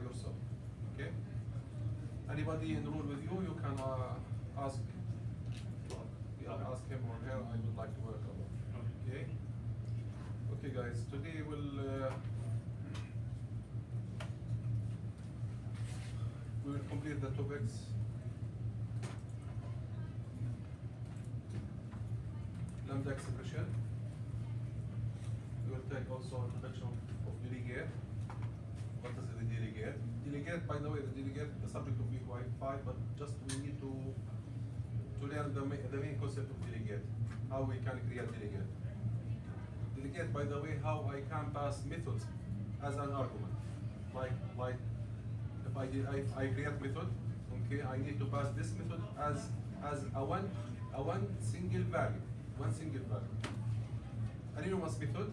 yourself. Okay. Anybody enroll with you? You can ask. Ask him or her. I would like to work on it. Okay. Okay, guys. Today we will complete the topics. Lambda expression. We will take also introduction of delegate. What is the delegate? Delegate, by the way, the subject of week 5, but just we need to learn the main concept of delegate. How we can create delegate. Delegate, by the way, how I can pass methods as an argument. Like if I create method, okay, I need to pass this method as a one single value. One single value. Anonymous method.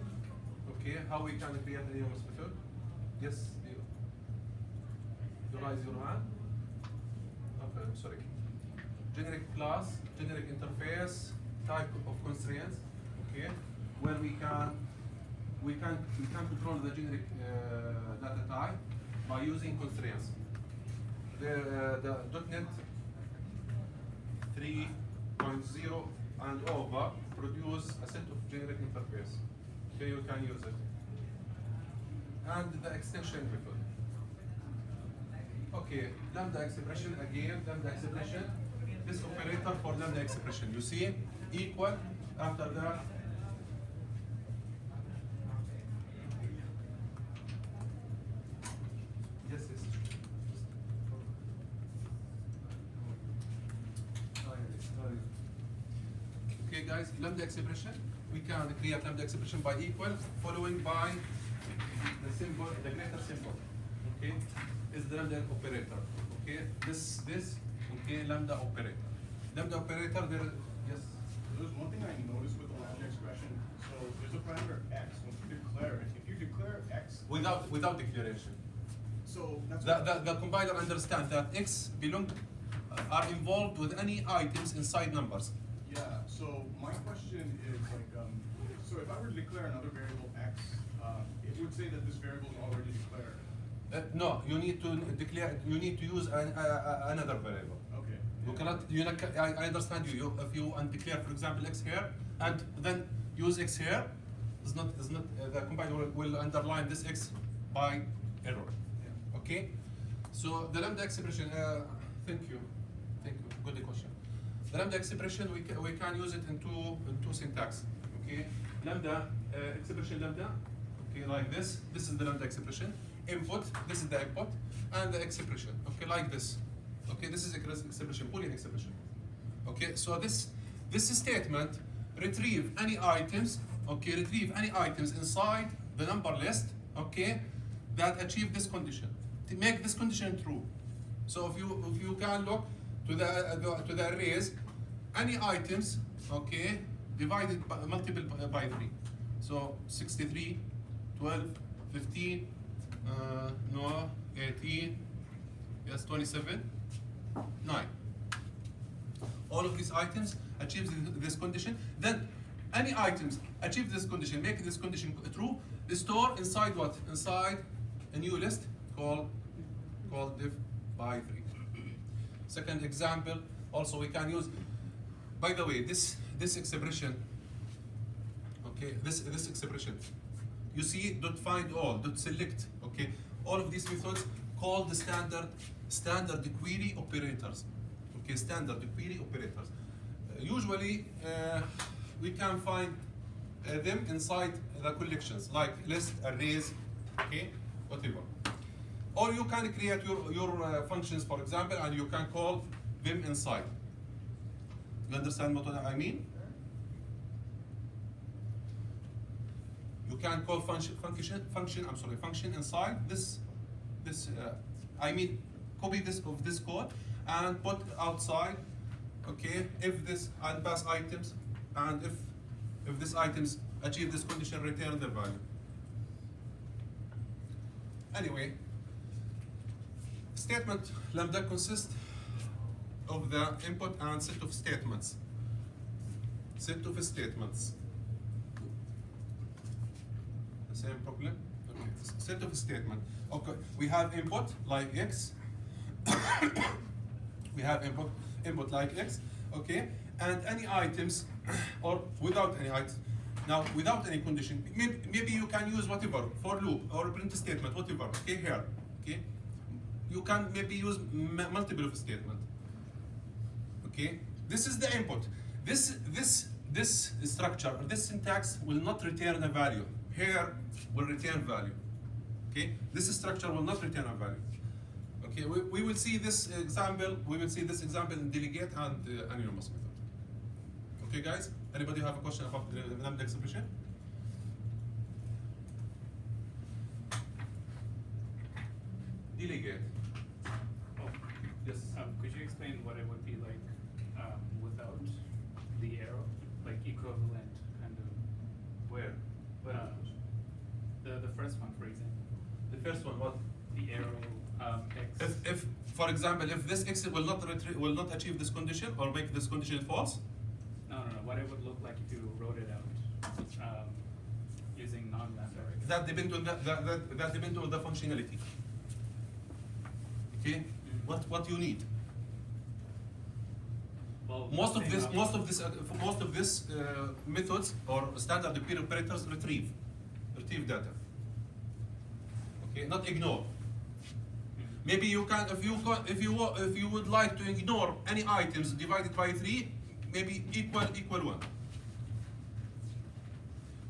Okay, how we can create anonymous method? Yes, you raise your hand. Okay, I'm sorry. Generic class, generic interface, type of constraints. Okay, where we can control the generic data type by using constraints. The .NET 3.0 and over produce a set of generic interface. Okay, you can use it. And the extension method. Okay, lambda expression again, lambda expression. This operator for lambda expression. You see, equal after that. Yes. Okay, guys, lambda expression. We can create lambda expression by equal, following by the symbol, the greater symbol. Okay, is the lambda operator. Okay, this. Okay, lambda operator. Lambda operator. There. Yes. There's one thing I noticed with the lambda expression. So there's a parameter x. Once you declare it, if you declare x without declaration. So that's the compiler understands that x are involved with any items inside numbers. Yeah. So my question is like, so if I were to declare another variable x, it would say that this variable is already declared. No, you need to declare. You need to use another variable. Okay. You cannot. I understand you. If you declare, for example, x here, and then use x here, is not. The compiler will underline this x by error. Yeah. Okay. So the lambda expression. Thank you. Good question. The lambda expression we can use it in two syntax. Okay. Lambda expression lambda. Okay, like this. This is the lambda expression. Input. This is the input, and the expression. Okay, like this. Okay, this is expression, Boolean expression. Okay, so this statement retrieve any items. Okay, retrieve any items inside the number list. Okay, that achieve this condition. To make this condition true. So if you can look to the arrays, any items, okay, divided by multiple by 3. So 63, 12, 15, no, 18, yes, 27, 9. All of these items achieve this condition. Then any items achieve this condition, make this condition true, store inside what? Inside a new list called div by 3. Second example, also we can use, by the way, this expression, okay, this expression, you see dot find all, dot select, okay, all of these methods called the standard query operators, okay, standard query operators. Usually we can find them inside the collections like list, arrays, okay, whatever. Or you can create your functions, for example, and you can call them inside. You understand what I mean? You can call function inside this. I mean, copy this of this code and put outside. Okay, if this and pass items, and if this items achieve this condition, return the value. Anyway, statement lambda consists of the input and set of statements. The same problem. Okay, set of statement. Okay, we have input like x. We have input like x. Okay, and any items or without any items. Now, without any condition, maybe you can use whatever for loop or print statement, whatever. Okay, here. Okay, you can maybe use multiple of statement. Okay, this is the input. This structure, this syntax will not return a value. Here will return value. Okay, this structure will not return a value. Okay, we will see this example. We will see this example in delegate and anonymous method. Okay, guys. Anybody have a question about the lambda expression? Delegate. Oh, Yes. could you explain what it would be like without the arrow, like equivalent kind of? Where? The first one, for example, The first one, what? the arrow x. If for example, if this x will not achieve this condition or make this condition false, No, what it would look like if you wrote it out using non-lambda. that depends on that depends on the functionality. Okay, what you need. Well, Most of saying this methods or standard query operators retrieve data. Okay, not ignore. Maybe you can if you would like to ignore any items divided by 3, maybe equal 1.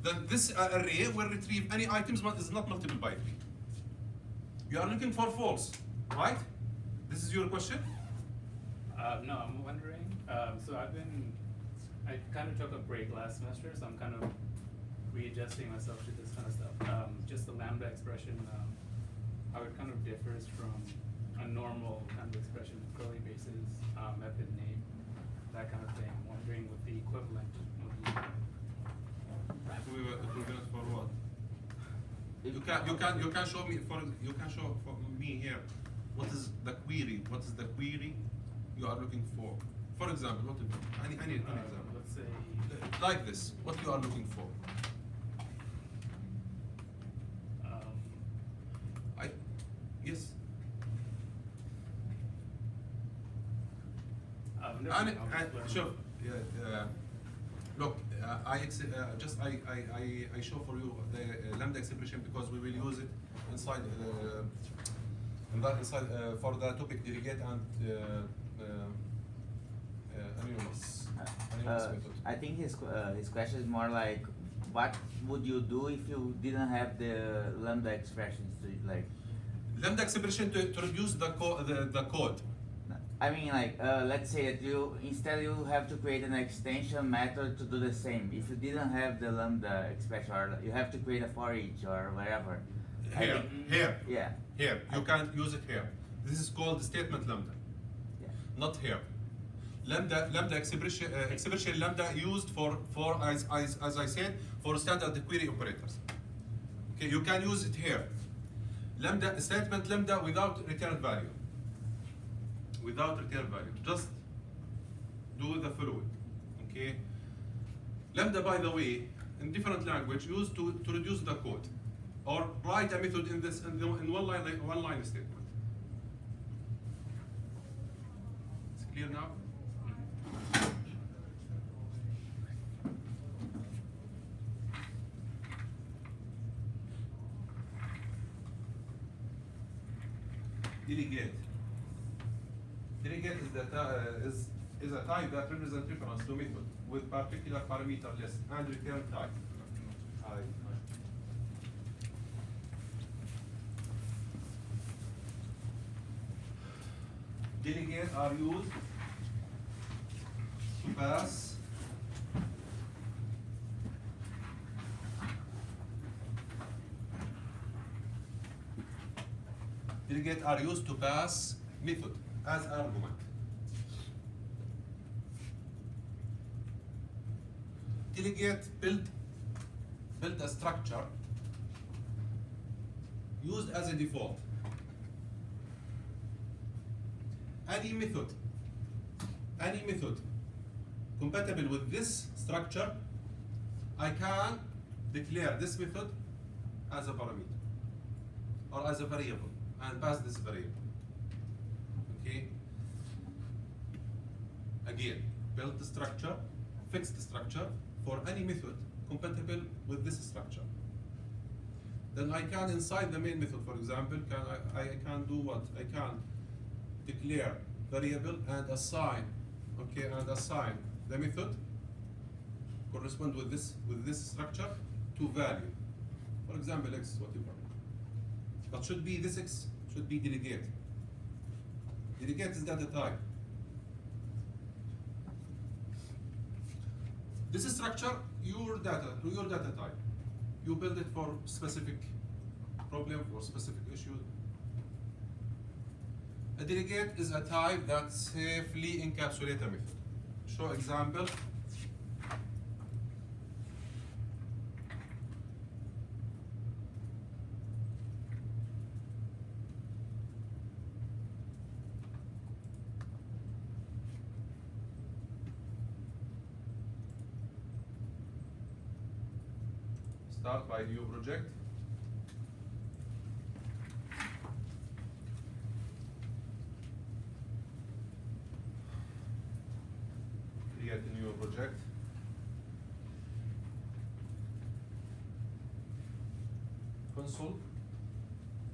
Then this array will retrieve any items but is not multiple by 3. You are looking for false, right? This is your question? No, I'm wondering. So I kind of took a break last semester, so I'm kind of readjusting myself to this kind of stuff. Just the lambda expression, how it kind of differs from a normal kind of expression with curly braces, method name, that kind of thing. I'm wondering what the equivalent would be. Equivalent for what? You can show me for me here what is the query? What is the query you are looking for? For example, what any example? Let's say Like this, what you are looking for? Yes. no, And I'll just learn. sure. Look, I show for you the lambda expression because we will use it inside for the topic delegate and anonymous method. I think his question is more like, what would you do if you didn't have the lambda expressions to like? Lambda expression to reduce the code. I mean, like, let's say that you have to create an extension method to do the same. If you didn't have the lambda expression, or you have to create a for each or whatever. Here. Yeah. Here, you can use it here. This is called statement lambda, Yeah. not here. Lambda expression lambda used for as I said for standard query operators. Okay, you can use it here. Statement lambda without return value. Without return value, just do the following. Okay. Lambda, by the way, in different language used to reduce the code, or write a method in one line statement. It's clear now. Delegate. Delegate is a type that represents reference to method with particular parameter list and return type. Delegate are used to pass method as argument. Delegate build a structure used as a default. Any method compatible with this structure, I can declare this method as a parameter. or as a variable and pass this variable. Okay. Again, build the structure, fix the structure for any method compatible with this structure. Then I can, inside the main method, for example, I can do what? I can declare variable and assign, okay, and assign the method correspond with this structure to value. For example, x whatever. But should be this x should be delegate. Delegate is data type. This structure, your data type. You build it for specific problem, for specific issue. A delegate is a type that safely encapsulates a method. Show example. Start by new project. Create a new project. Console.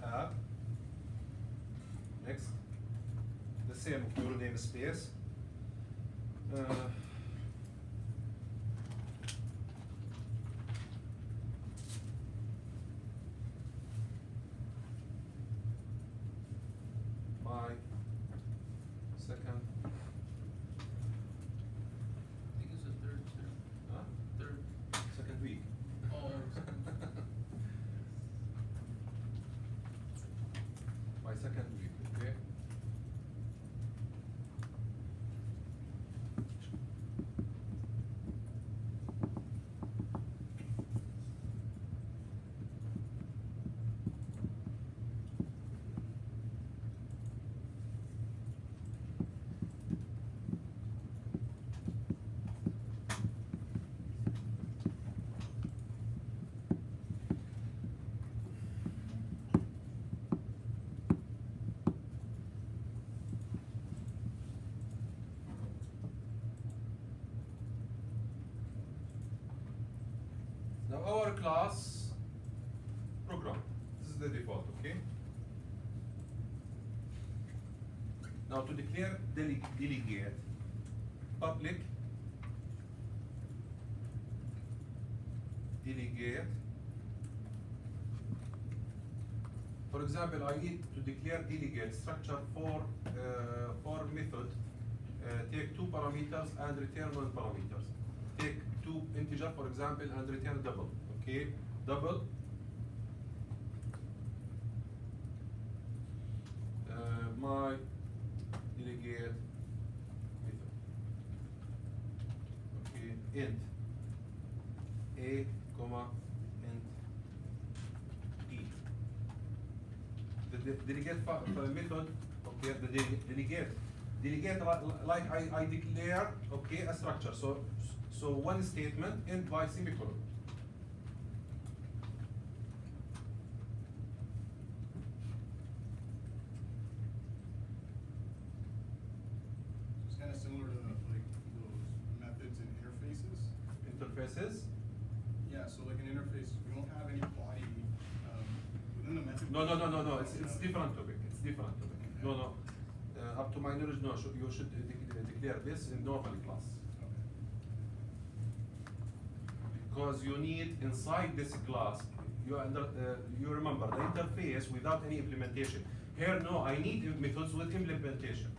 App. Next. The same your namespace. My second. I think it's the third, sir. Huh? Third. Second week. Oh, My second week, okay? Now our class program. This is the default, okay? Now to declare delegate public delegate. For example, I need to declare delegate structure for method. Take two parameters and return one parameters. Take two integer, for example, and return double. Okay, double. My delegate method. Okay, int a comma int e. The delegate method. Okay, the delegate like I declare, okay, a structure. So one statement end by semicolon. It's kind of similar to like those methods and interfaces. Interfaces. Yeah, so like an interface, we don't have any body within the method. No. It's different topic. It's different topic. No. Up to my knowledge, no. You should declare this in normal class. Okay. Because you need inside this class, you remember the interface without any implementation. Here, no, I need methods with implementation.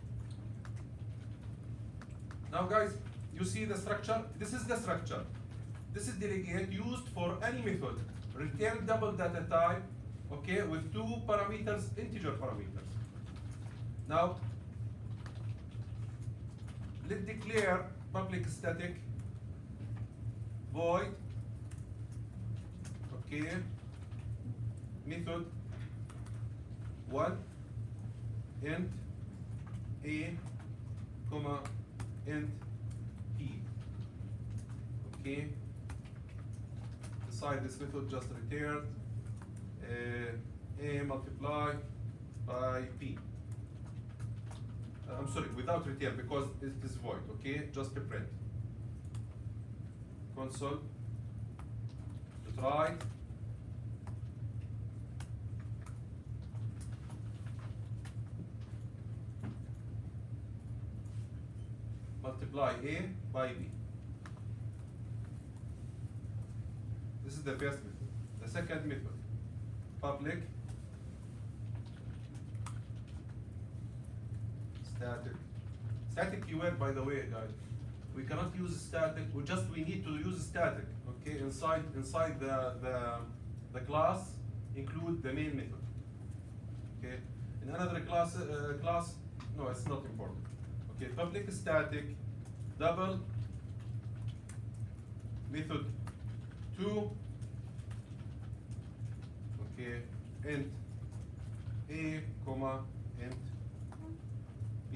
Now, guys, you see the structure. This is the structure. This is delegate used for any method. Return double data type, okay, with two parameters, integer parameters. Now, let's declare public static void, okay, method one int a comma int p. Okay, inside this method just return a multiply by B. I'm sorry, without return because it is void, okay? Just a print. Console dot write multiply A by B. This is the first method. The second method, public static. Static keyword, by the way, guys. We cannot use static. We need to use static. Okay, inside the class include the main method. Okay, in another class no, it's not important. Okay, public static double method 2. Okay, int A comma int B.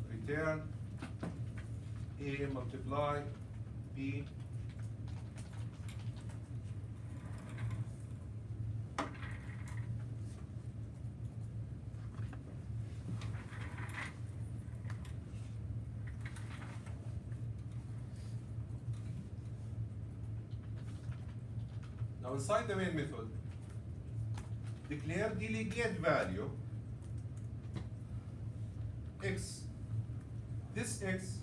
Return A multiply B now inside the main method declare delegate value x. This x,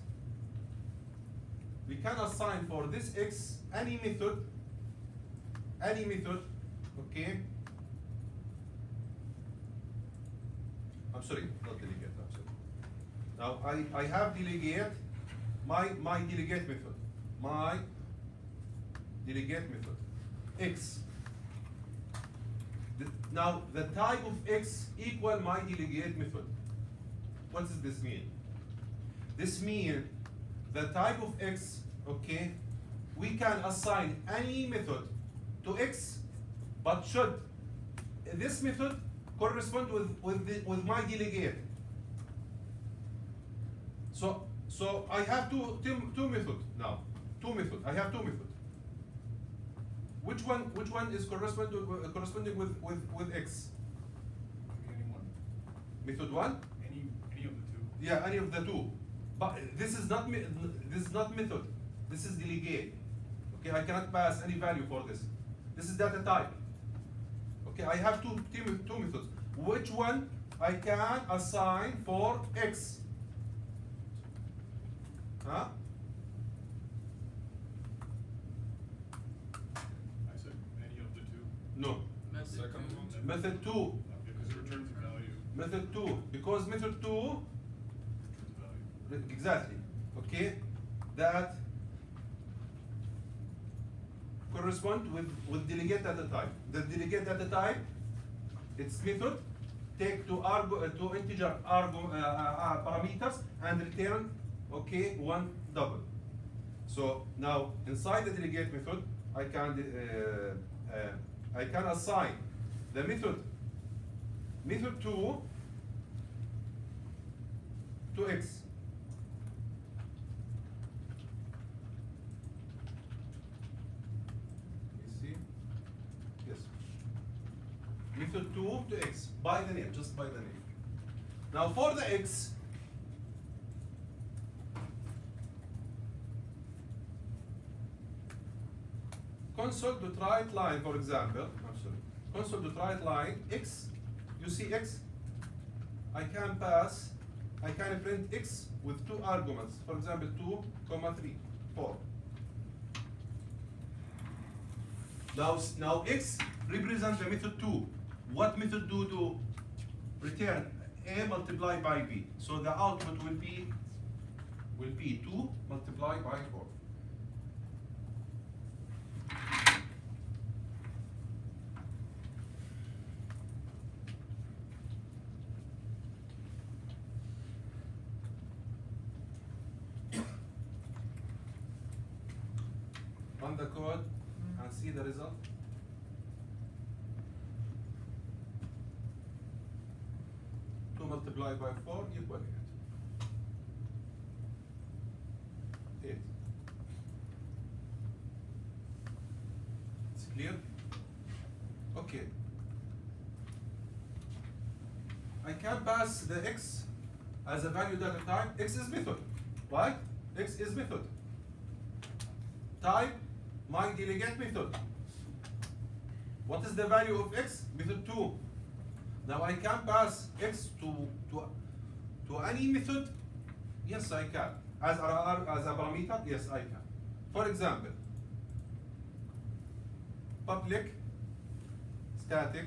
we can assign for this x any method, okay? I'm sorry, not delegate, I'm sorry. Now I have delegate, my delegate method, x. Now the type of x equal my delegate method. What does this mean? This means the type of x, okay, we can assign any method to x, but should this method correspond with my delegate. So I have two methods now. I have two methods. Which one is corresponding with x? Any one. Method 1? Any of the two. Yeah, any of the two. But this is not method. This is delegate. Okay, I cannot pass any value for this. This is data type. Okay, I have two methods. Which one I can assign for x? Huh? I said any of the two. No. Method Second two. one. Method 2. Because it returns a value. Method 2. Because method 2 Returns a value. exactly. Okay, that correspond with delegate data type. The delegate data type, its method take two integer parameters and return okay one double. So now inside the delegate method, I can assign the method 2 to x. Method 2 to x by the name, just by the name. Now for the x, console.write line, for example, I'm sorry, console.write line x, you see x, I can print x with two arguments, for example 2, 3, 4. Now x represents the method 2. What method do to return a multiplied by b? So the output will be 2 multiplied by 4. Run the code and see the result. multiply by 4 equal 8. 8. It's clear? Okay. I can pass the x as a value data type. X is method, right? X is method. Type my delegate method. What is the value of x? Method 2. Now I can pass x to any method. Yes, I can. As a parameter, yes, I can. For example, public static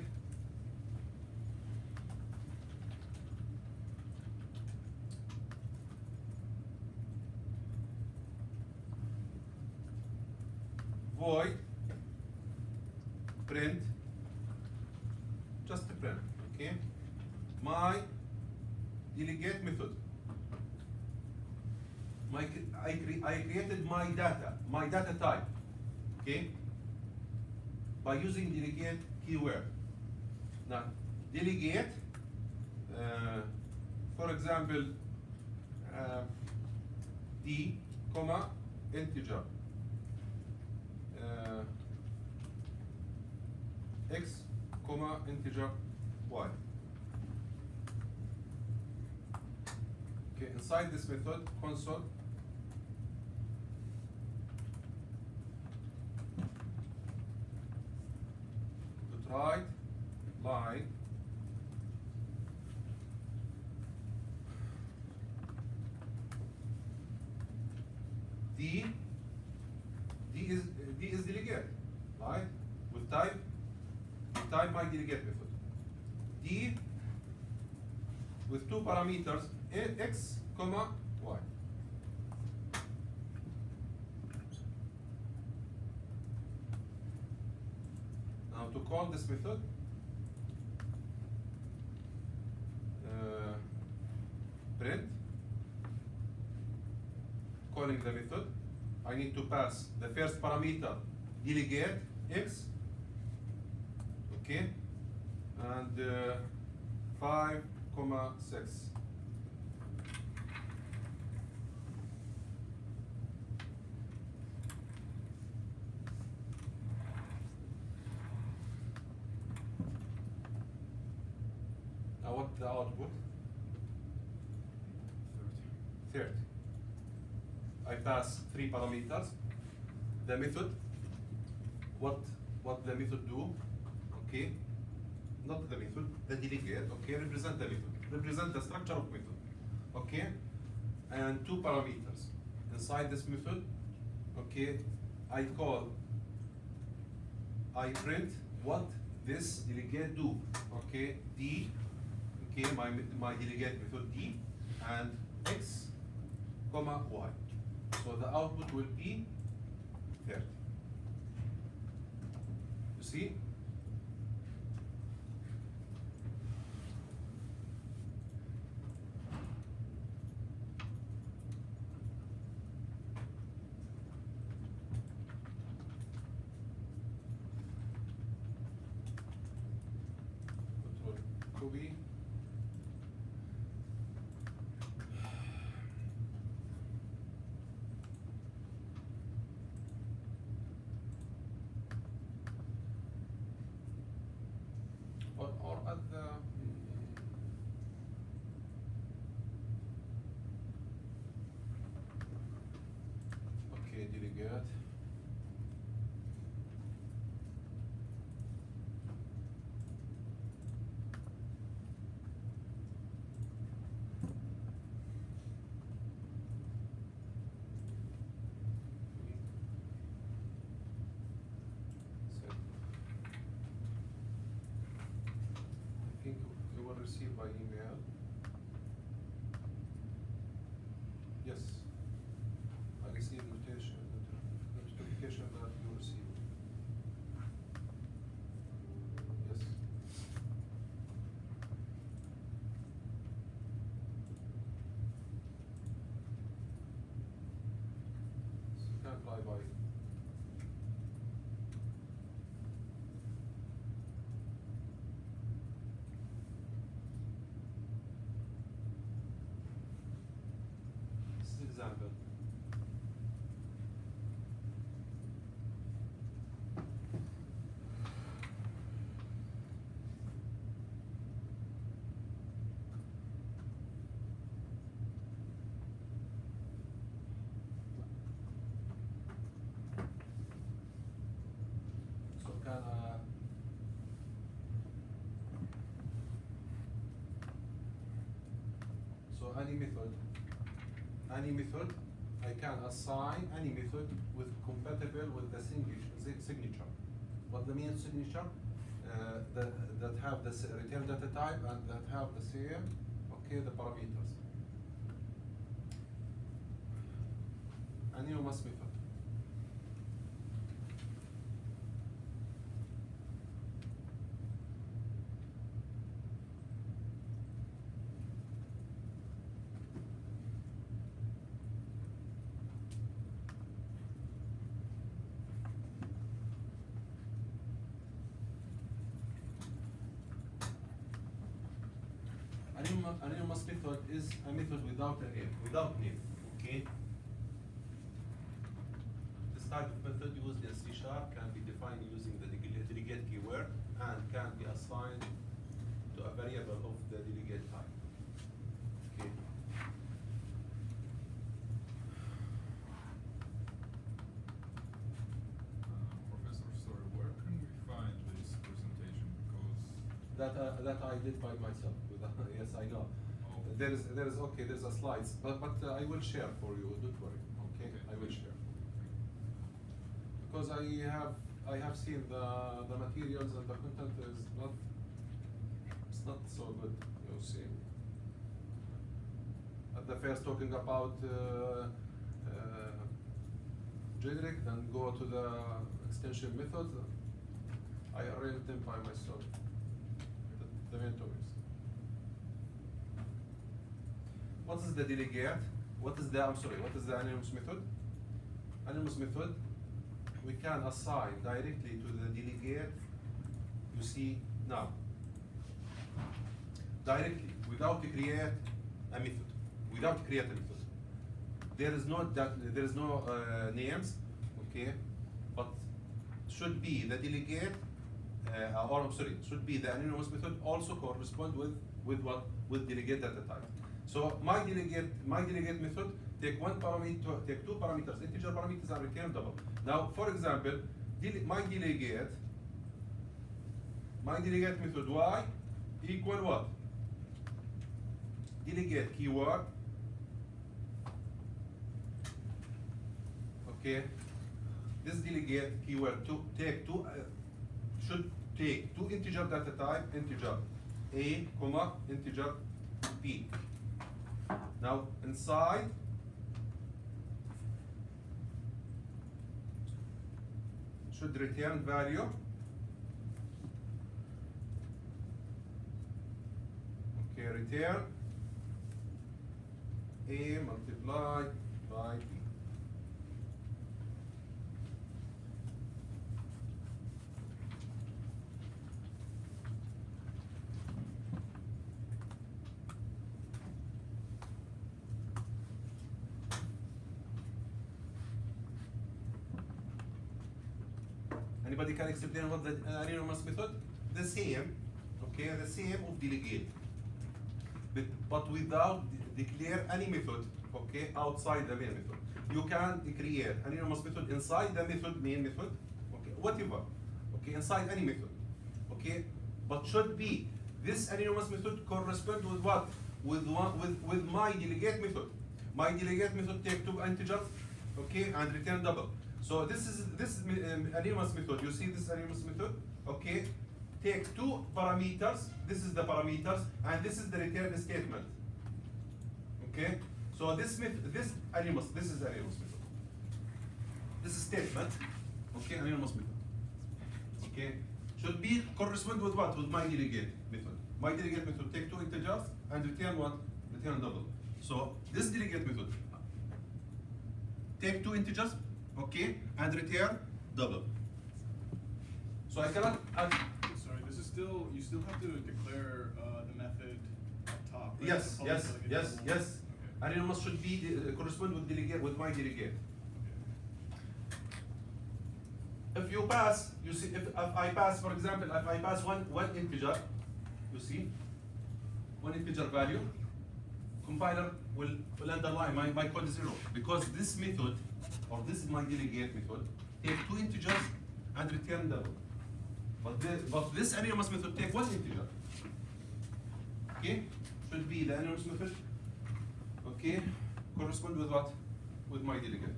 void print, just print, okay? My delegate method. I created my data type, okay? By using delegate keyword. Now, delegate, for example, d, comma, integer. X, comma, integer, y. Okay, inside this method, console, to right line, D is delegate, right? With type, we type my delegate method. D with two parameters, x, comma, y. Now to call this method, print, calling the method, I need to pass the first parameter, delegate x, okay, and 5,6. Now what the output? 30. I pass 3 parameters. The method, what the method do, okay? Not the method, the delegate, okay? Represent the method, represent the structure of method, okay? And 2 parameters. Inside this method, okay, I print what this delegate do, okay? D, okay, my delegate method D, and x, comma, y. So the output will be 30. You see? Control copy. Or at the okay, delegate. Set. I think you will receive by email. Yes. I received notification that you received. Yes. So you can apply by. example. So can so any method, I can assign any method with compatible with the signature. What the mean signature? That have the return data type and that have the same, okay, the parameters. Anonymous method. Anonymous method is a method without a name, okay? This type of method used in C# can be defined using the delegate keyword and can be assigned to a variable of the delegate type. Okay. Professor, sorry, where can we find this presentation? Because That I did by myself. Yes, I know. Oh. There's a slides, but I will share for you. Don't worry. Okay, I will share. Because I have seen the materials and the content is not so good. You see. At the first talking about generic, then go to the extension method. I arranged them by myself. The main topics. What is the delegate? What is the anonymous method? Anonymous method, we can assign directly to the delegate, you see now. Directly, without create a method. Without create a method. There is no names, okay, but should be the delegate, should be the anonymous method also correspond with what? With delegate data type. So my delegate method take two parameters, integer parameters and return double. Now, for example, my delegate method y equal what? Delegate keyword. Okay. This delegate keyword should take two integer data type, integer a, comma, integer b. Now inside should return value. Okay, return a multiplied by b. Anybody can explain what the anonymous method? The same, okay, the same of delegate, but without declare any method, okay, outside the main method. You can create anonymous method inside the main method, okay, whatever, okay, inside any method, okay, but should be this anonymous method correspond with what? With my delegate method. My delegate method take two integers, okay, and return double. So this anonymous method. You see this anonymous method, okay? Take two parameters. This is the parameters, and this is the return statement. Okay. So this is anonymous method. This is statement, okay, anonymous method. Okay. Should be correspond with what? With my delegate method. My delegate method take two integers and return what? Return double. So this delegate method take two integers, okay, and return double. So I cannot Sorry, this is still, you still have to declare the method up top, right? yes, The public yes, delegate yes, double. yes. Okay. Anonymous should be correspond with delegate with my delegate. If you pass, you see, if I pass, for example, if I pass one integer, you see, one integer value, compiler will underline my code 0, because this method, or this is my delegate method, take 2 integers and return double. But this anonymous method take 1 integer. Okay, should be the anonymous method. Okay, correspond with what? With my delegate.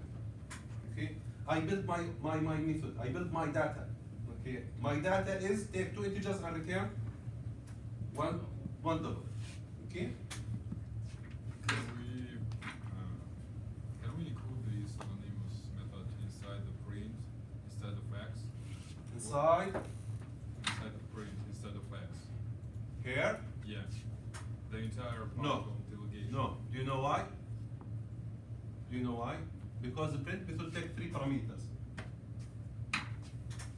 Okay, I build my method. I build my data. Okay, my data is take 2 integers and return one double. Okay. Can we include this anonymous method inside the print instead of X? Inside Inside the print instead of X. here. Yeah. The entire part No. of delegation. No. Do you know why? Do you know why? Because the print method take 3 parameters.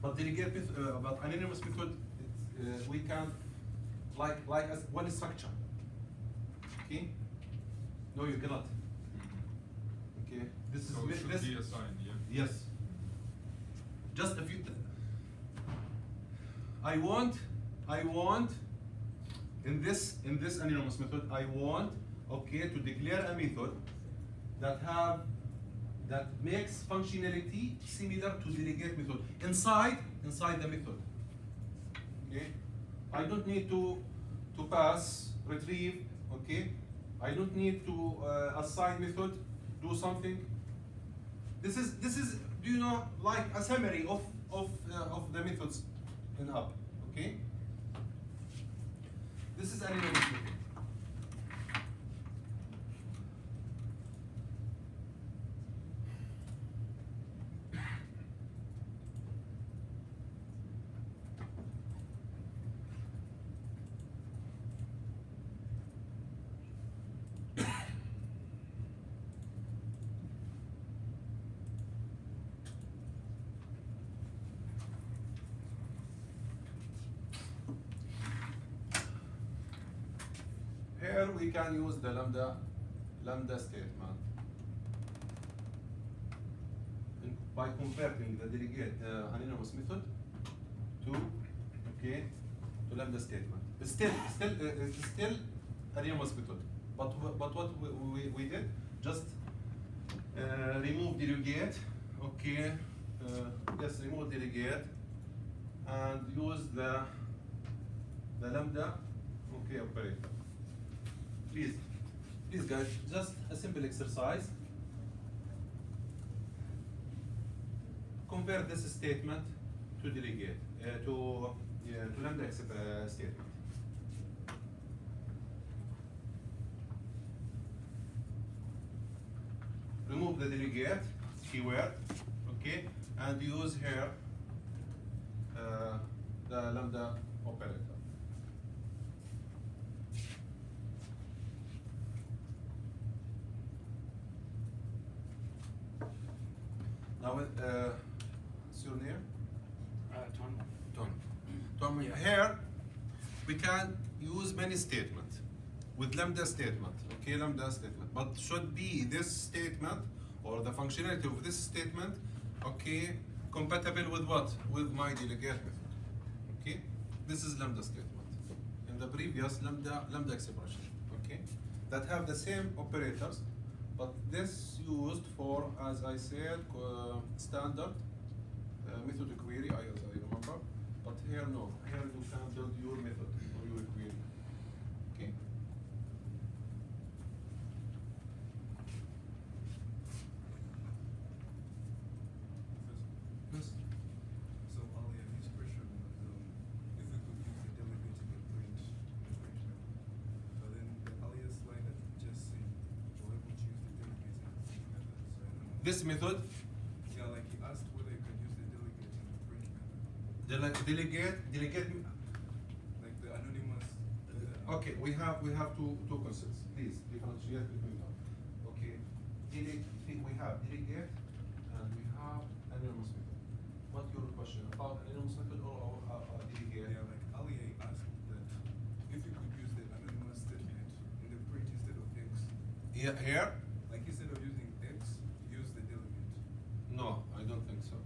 But delegate method, but anonymous method, we can like as one structure. Okay. No, you cannot. Okay. This is So it should this. be assigned, yeah? Yes. Just a few. I want in this anonymous method, I want, okay, to declare a method that makes functionality similar to delegate method inside the method. Okay. I don't need to pass, retrieve. Okay. I don't need to assign method, do something. This is do you know, like a summary of the methods in Hub. Okay. This is anonymous method. Here we can use the lambda statement by converting the delegate anonymous method to lambda statement. It's still anonymous method, but what we did, just remove delegate. Okay, yes, remove delegate and use the lambda operator. Please guys, just a simple exercise. Convert this statement to delegate, to lambda statement. Remove the delegate keyword, okay, and use here the lambda operator. Now, what's your name? Tom. Here we can use many statements with lambda statement. Okay, lambda statement. But should be this statement or the functionality of this statement, okay, compatible with what? With my delegate method. Okay, this is lambda statement. In the previous lambda expression. Okay, that have the same operators. But this used for, as I said, standard method query, as I remember. But here no, here you can build your method or your query. Okay. Yes. So Ali, his question was if we could use the delegate in the print method. But then the alias line that we just seen, we're able to use the delegate in the print method. So I don't know. This method, Yeah, like he asked whether you could use the delegate in the print method. delegate. Like the anonymous. Okay, we have two concepts. Please differentiate between them. Okay, we have delegate and we have anonymous method. What's your question about anonymous method or delegate? Yeah, like Ali asked that if you could use the anonymous statement in the print instead of X. Here? Like instead of using X, use the delegate. No, I don't think so.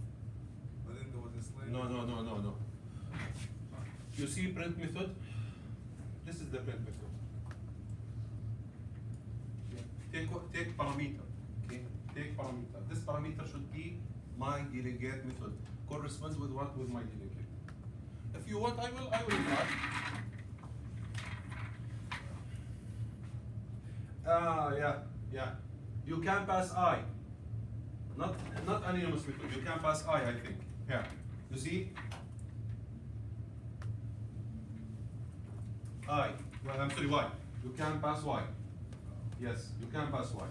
But then there was a slide. No. You see print method? This is the print method. Take parameter. Okay? Take parameter. This parameter should be my delegate method. Corresponds with what? With my delegate. If you want, I will try. Yeah. You can pass I. Not anonymous method. You can pass I think. Here. You see? I. Well, I'm sorry, Y. You can pass Y. Yes, you can pass Y.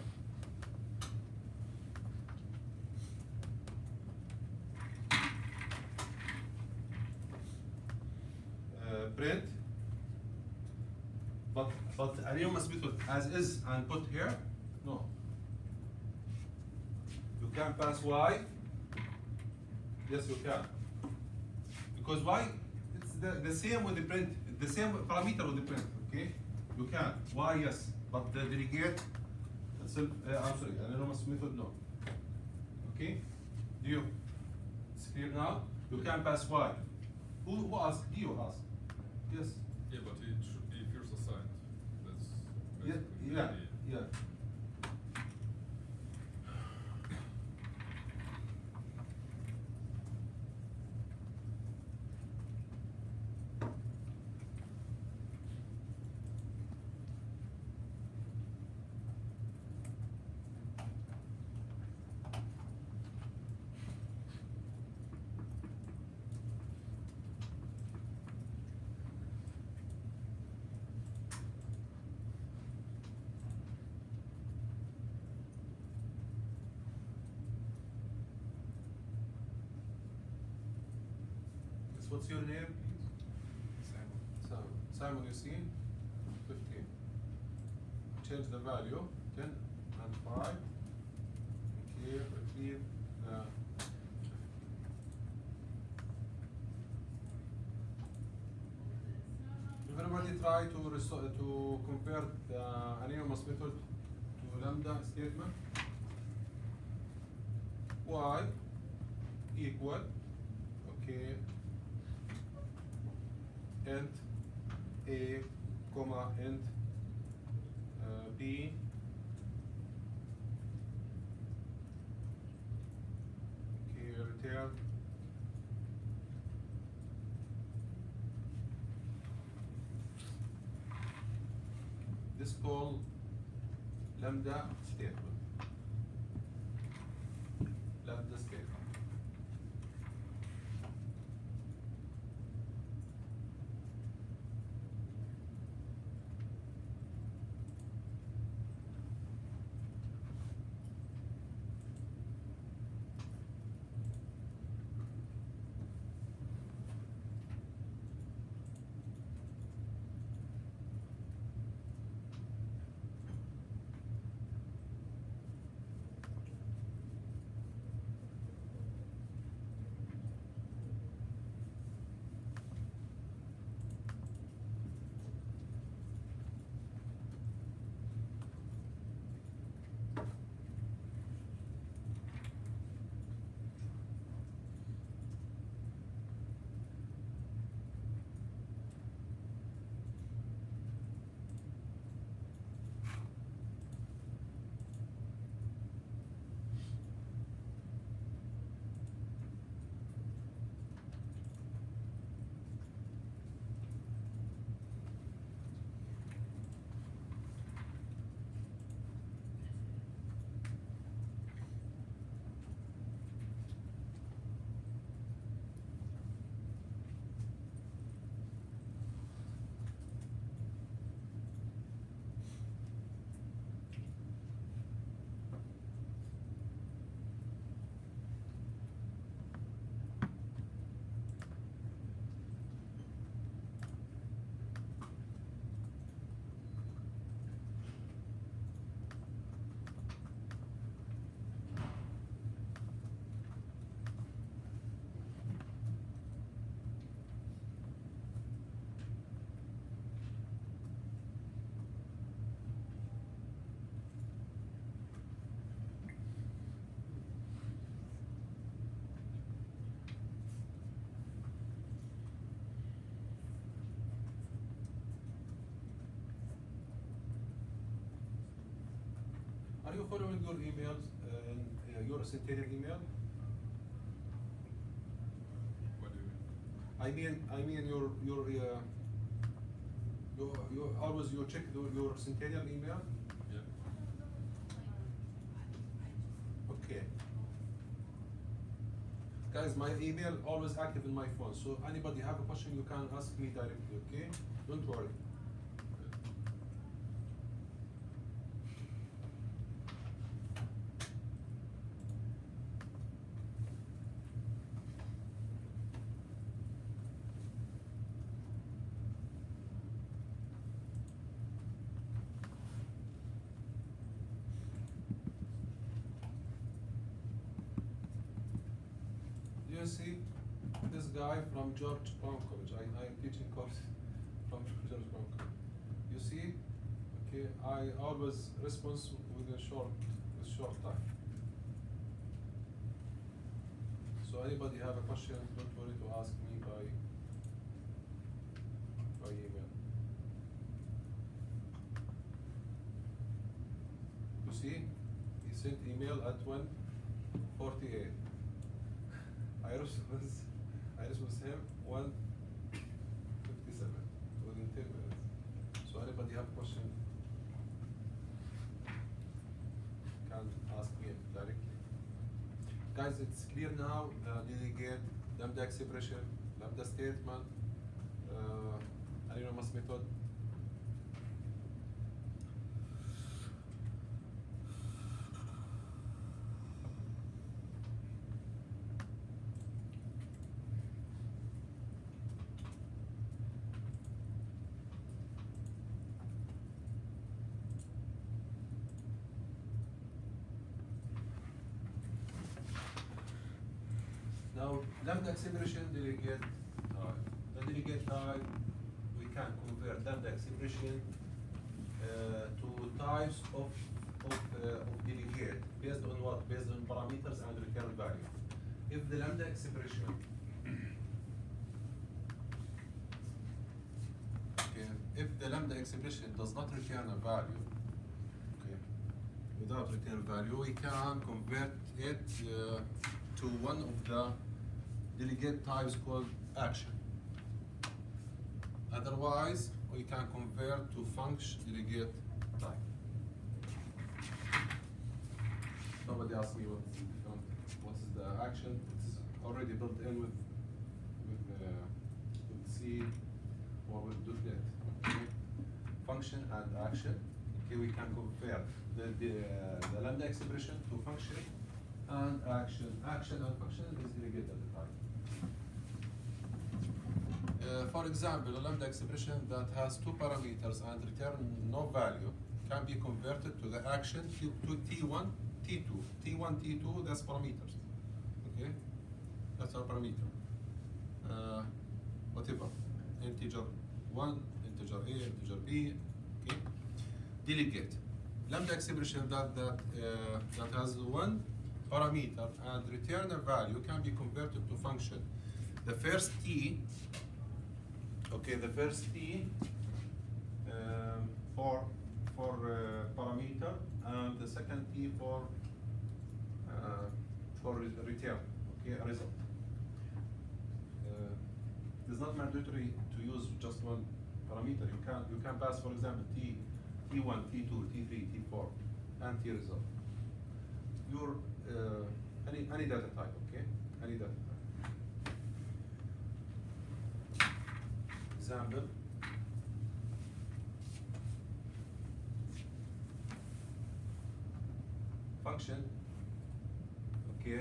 Print. But anonymous method as is and put here? No. You can pass Y. Yes, you can. Because Y, it's the same with the print, the same parameter with the print, okay? You can. Y, yes. But the delegate itself, I'm sorry, anonymous method, no. Okay? Do you? It's clear now? You can pass Y. Who asked? You asked. Yes. Yeah, but it should be first assigned. That's basically the Yeah. idea. What's your name, please? Simon, you see? 15. Change the value, 10 and 5. Okay, retrieve the everybody try to convert the anonymous method to lambda statement. Y equal, okay, int a comma int b okay, return this call lambda statement. Lambda statement. Are you following your emails in your Centennial email? What do you mean? I mean you always you check your Centennial email. Yeah. Okay. Guys, my email always active in my phone, so anybody have a question you can ask me directly. Okay, don't worry. You see this guy from George Brown College. I am teaching course from George Brown College. You see, okay, I always respond with short time. So anybody have a question, don't worry to ask me by email. You see, he sent email at 1:48. I respond him 1:57 within 10 minutes. So anybody have question can ask me directly. Guys, it's clear now, the delegate, lambda expression, lambda statement, anonymous method. Now, lambda expression delegate type. The delegate type, we can convert lambda expression to types of delegate based on what? Based on parameters and return value. If the lambda expression, okay, if the lambda expression does not return a value, okay, without return value, we can convert it to one of the delegate types called action. Otherwise, we can convert to function delegate type. Somebody asked me what is the action. It's already built in with C or with .NET. Okay? Function and action. Okay, we can convert the lambda expression to function and action. Action and function is delegate at the time. For example, a lambda expression that has two parameters and return no value can be converted to the action to T1, T2. T1, T2, that's parameters. Okay? That's our parameter. Whatever. Integer 1, integer A, integer B. Okay? Delegate. Lambda expression that has one parameter and return a value can be converted to function. The first T, okay, the first T for parameter and the second T for return, okay, a result. It is not mandatory to use just one parameter. You can pass, for example, T1, T2, T3, T4, and T result. Your any data type, okay? Any data type. Example. Function, okay,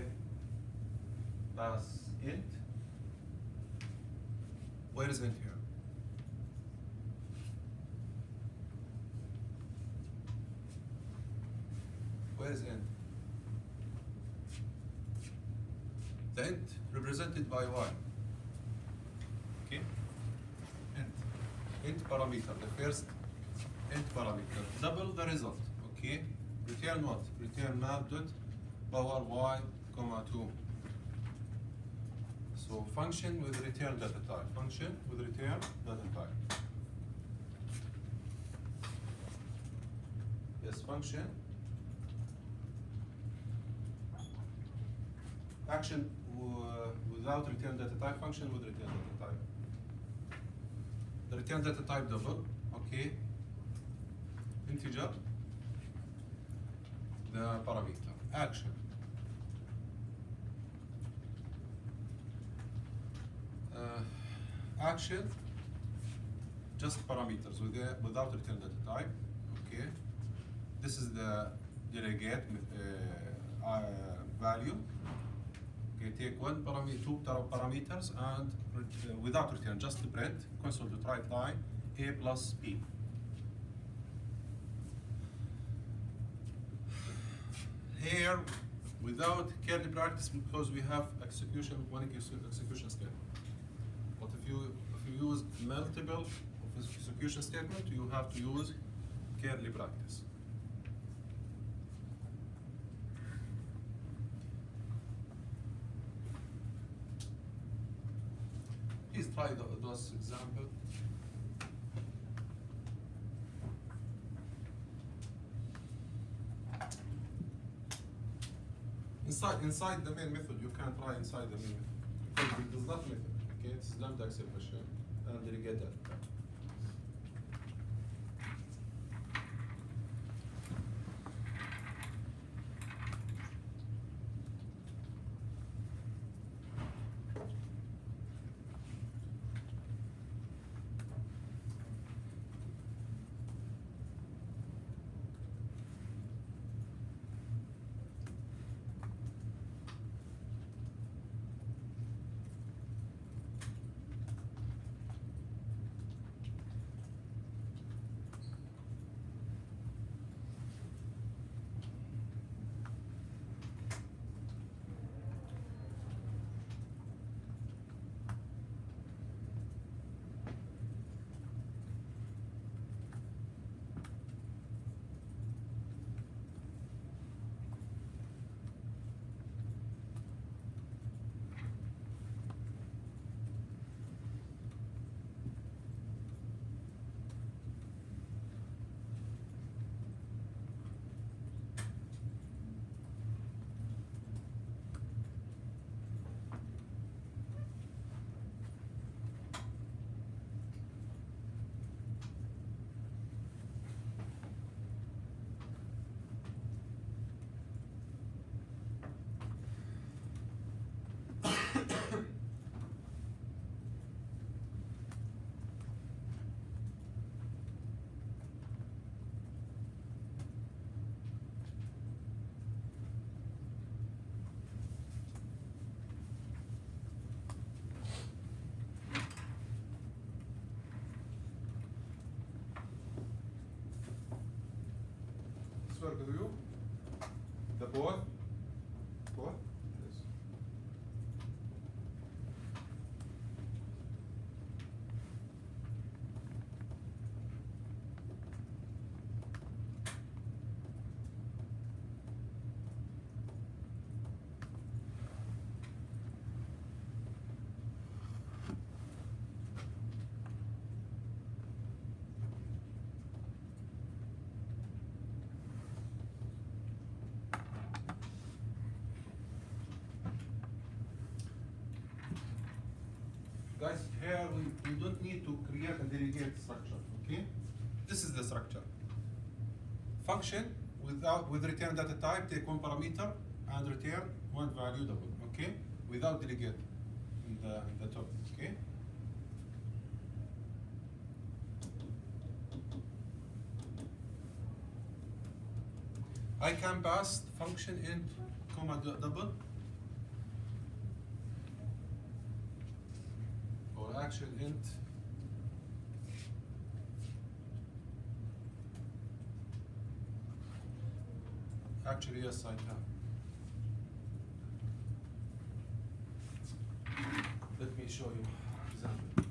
pass int. Where is int here? Where is int? The int represented by y. Okay? Int parameter, the first int parameter. Double the result. Okay? Return what? Return map dot power y, comma 2. So function with return data type. Function with return data type. Yes, function action without return data type, function with return data type. The return data type double, okay. Integer, the parameter. Action. Action, just parameters without return data type, okay. This is the delegate value. Okay, take one parameter, two parameters, and without return, just print console.write line a plus b. Here, without curly practice, because we have one execution statement. But if you use multiple of execution statement, you have to use curly practice. Please try those example. Inside the main method, you can try inside the main method. Because it is not method, okay? It's lambda expression and delegate that. Work with you? The both? Both? Yes. Guys, here we don't need to create a delegate structure, okay? This is the structure. Function with return data type, take one parameter and return one value double, okay? Without delegate in the top, okay? I can pass function int comma double or action int actually yes I can. Let me show you example.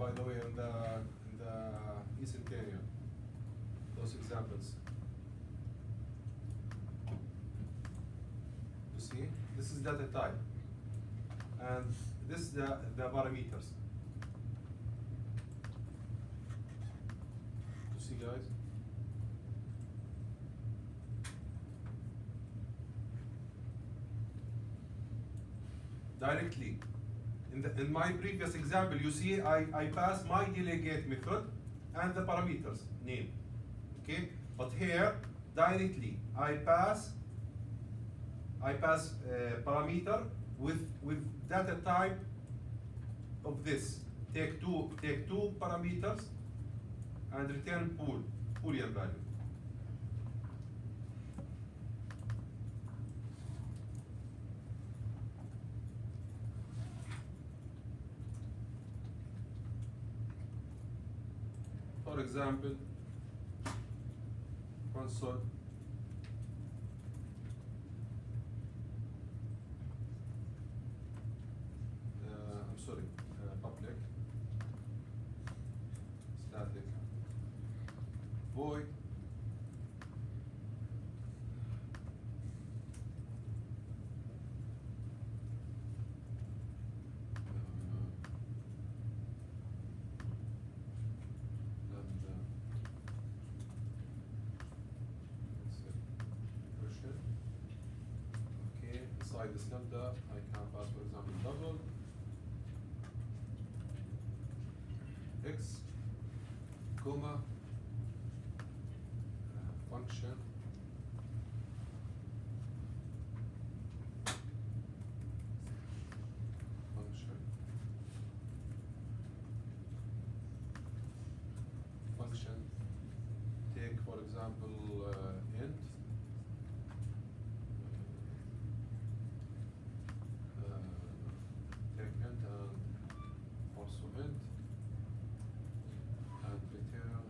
by the way, in the Eastern Canyon. Those examples. You see, this is data type, and this is the parameters. You see, guys. Directly. In my previous example, you see I pass my delegate method and the parameters name. Okay? But here, directly, I pass parameter with data type of this. Take two parameters and return Boolean value. For example, console I'm sorry, public static void inside this lambda, I can pass, for example, double x, comma, function, take, for example, int, take int and also int and return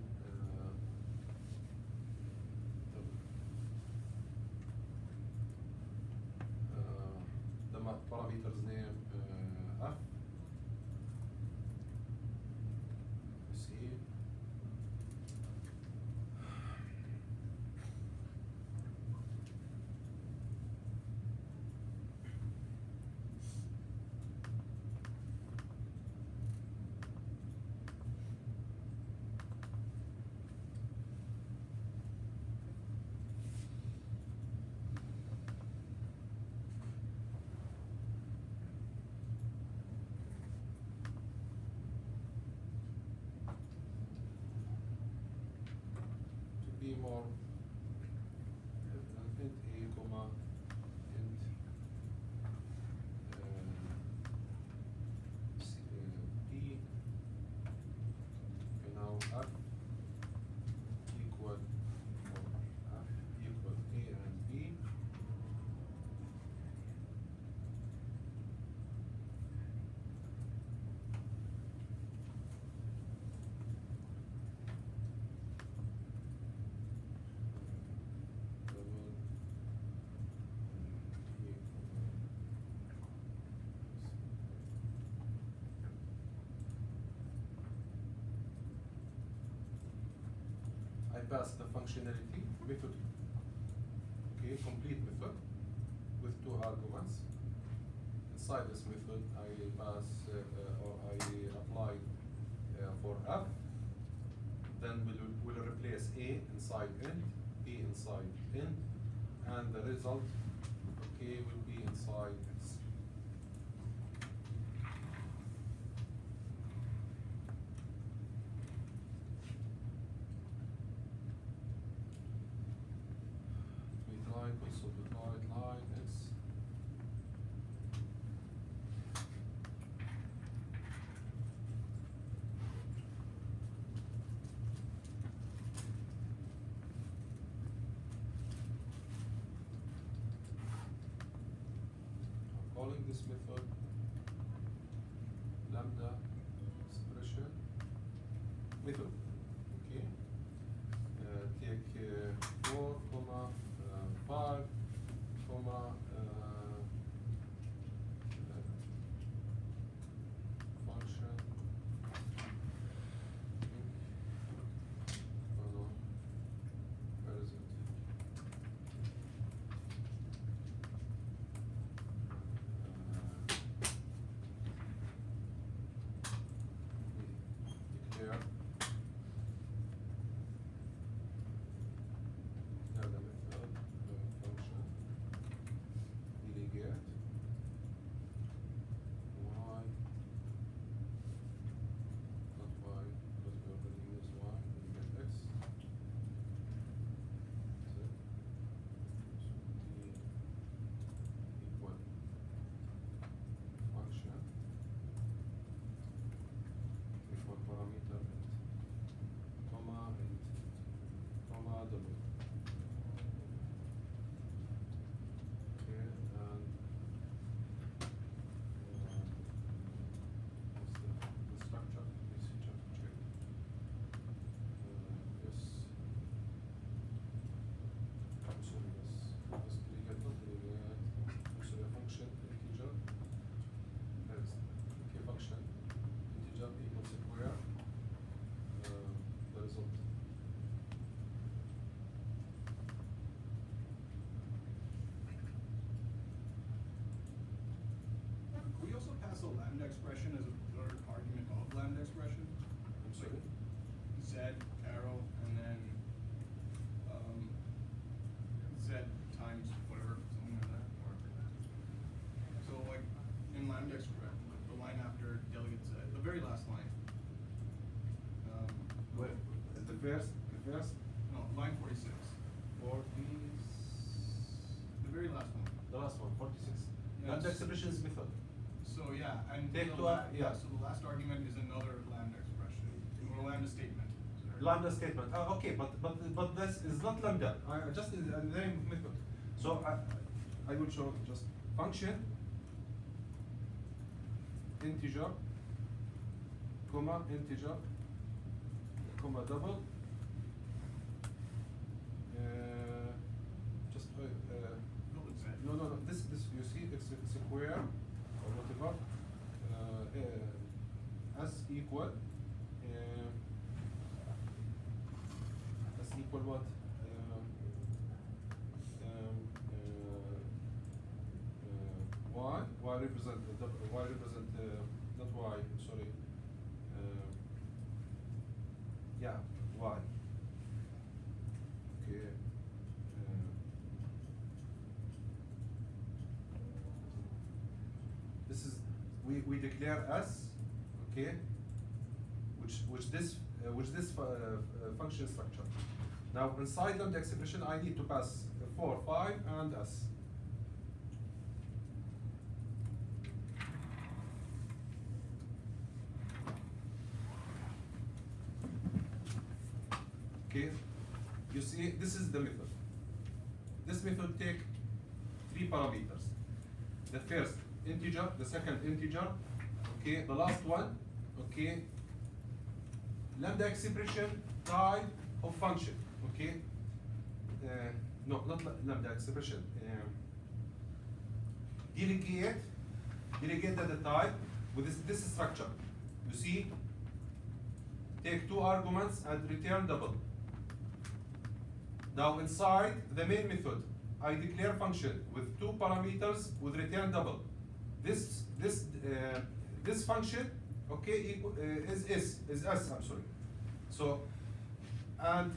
the parameters name f. You see. To be more int a comma int b, okay, now f equal or f equal a and b. I pass the functionality method, okay, complete method with two arguments. Inside this method, I pass or I apply for f. Then we'll replace a inside int, b inside int, and the result, okay, will be inside x. Line, also divide line x. I'm calling this method lambda expression method. Okay. Take 4, comma 5, comma function expression as a third argument of lambda expression? I'm sorry. Z, arrow, and then, Z times whatever, something like that, or. So like, in lambda expression, the line after delegate Z, the very last line. Well, the first, No, line 46, 40, the very last one. the last one, 46. Yes. Lambda expression is method. So yeah, and Take the two, yeah. so the last argument is another lambda expression, or lambda statement. Lambda statement. Okay, but this is not lambda. I just is a name of method. So I will show just function integer comma integer comma double. Just No, it's Z. no. This you see it's square or whatever. S equal. S equal what? Y represent Y represent not Y. Sorry. Yeah, Y. Okay. This is we declare S, okay, which this function structure. Now inside lambda expression I need to pass 4, 5 and S. Okay, you see this is the method. This method take 3 parameters. The first integer, the second integer, okay, the last one, okay, lambda expression type of function, okay, no, not lambda expression, delegate data type with this structure. You see, take 2 arguments and return double. Now inside the main method, I declare function with 2 parameters with return double. This function, okay, is S. I'm sorry. So, and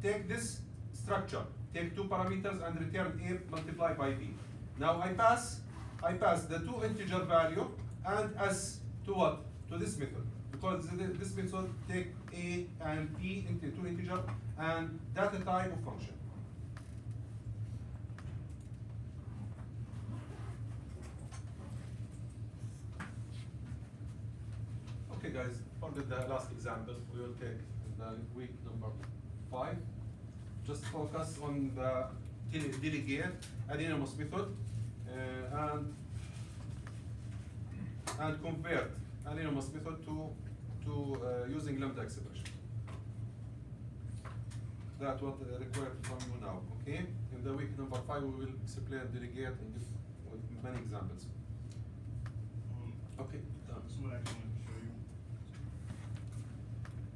take this structure, take 2 parameters and return A multiplied by B. Now I pass the 2 integer value and S to what? To this method, because this method take A and B into 2 integer and data type of function. Okay guys, for the last example, we will take the week number 5. Just focus on the delegate anonymous method and convert anonymous method to using lambda expression. That's what required from you now, okay? In the week number 5, we will explain delegate with many examples. Okay, done. This is what I actually wanted to show you.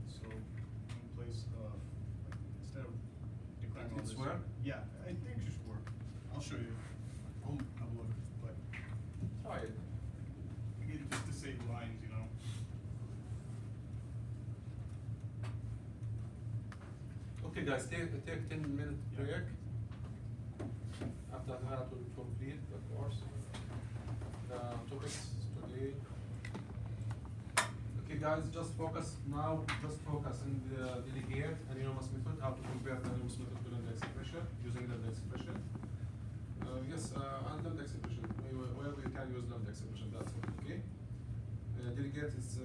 So, in place of, instead of declaring all It's this. where? Yeah, I think it should work. I'll show you. I'll have a look, but Try it. again, just to save lines, you know. Okay guys, take 10-minute Yeah. break. After that we'll complete the course. The topics today. Okay guys, just focus now, just focus on the delegate anonymous method, how to compare the anonymous method to lambda expression, using lambda expression. Yes, and lambda expression, where we can use lambda expression, that's it, okay? Delegate is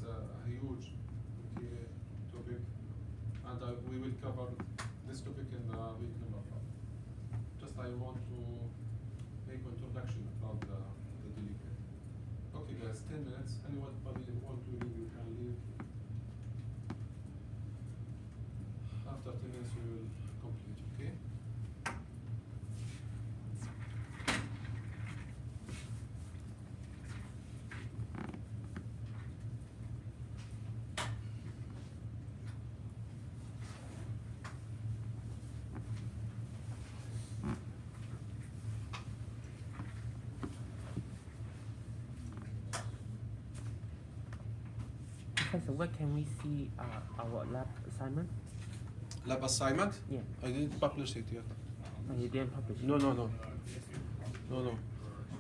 a huge topic, and we will cover this topic in week number 5. Just I want to make introduction about the delegate. Okay guys, 10 minutes. Anybody want to leave, you can leave. After 10 minutes we will complete, okay? So where can we see our lab assignment? Lab assignment? Yeah. I didn't publish it yet. Oh, you didn't publish it? No. No.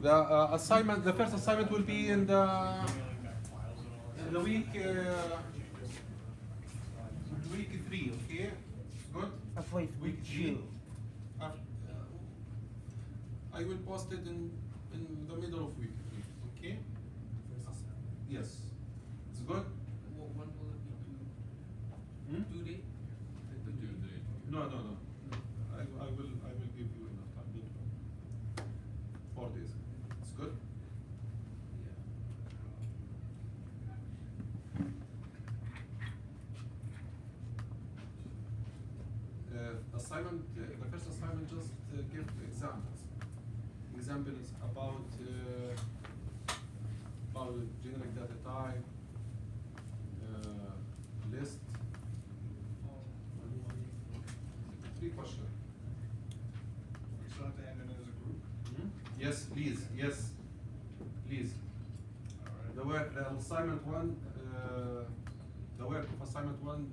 The assignment, the first assignment will be in the week 3. Okay. Good. I thought it's week 2. Af- I will post it in the middle of week 3. Okay. Yes. It's good. When will it be Hmm? due date? The due date. No. I will give you enough time. Don't worry. 4 days. It's good. Assignment. The first assignment just give examples. Examples about generic data type, list. 3 questions. We still have to end it as a group. Yes, please. Yes, please. Alright. The assignment 1, the work of assignment 1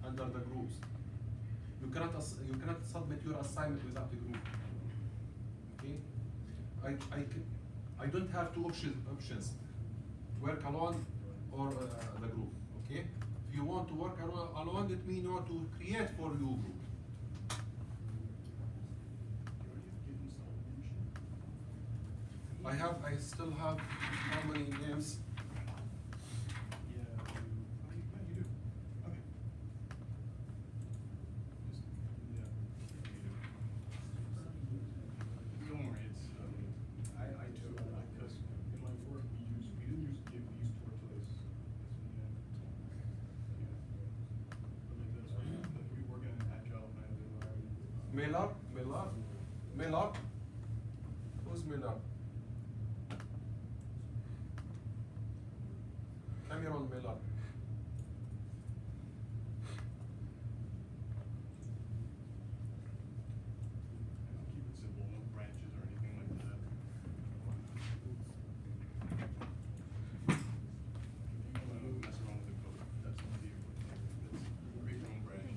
under the groups. You cannot submit your assignment without the group. Okay. I don't have 2 options. Work alone or the group. Okay. If you want to work alone, let me know to create for you group. I still have how many names? Yeah, you do. Okay. Just, yeah. Don't worry, it's, I too, because in my work, we didn't use Git, we used Tortoise. Yeah. But like that's, like we work in an agile kind of environment. Miller? Who's Miller? Cameron Miller. Keep it simple, no branches or anything like that. If you wanna mess around with the code, that's up to you. Let's create your own branch.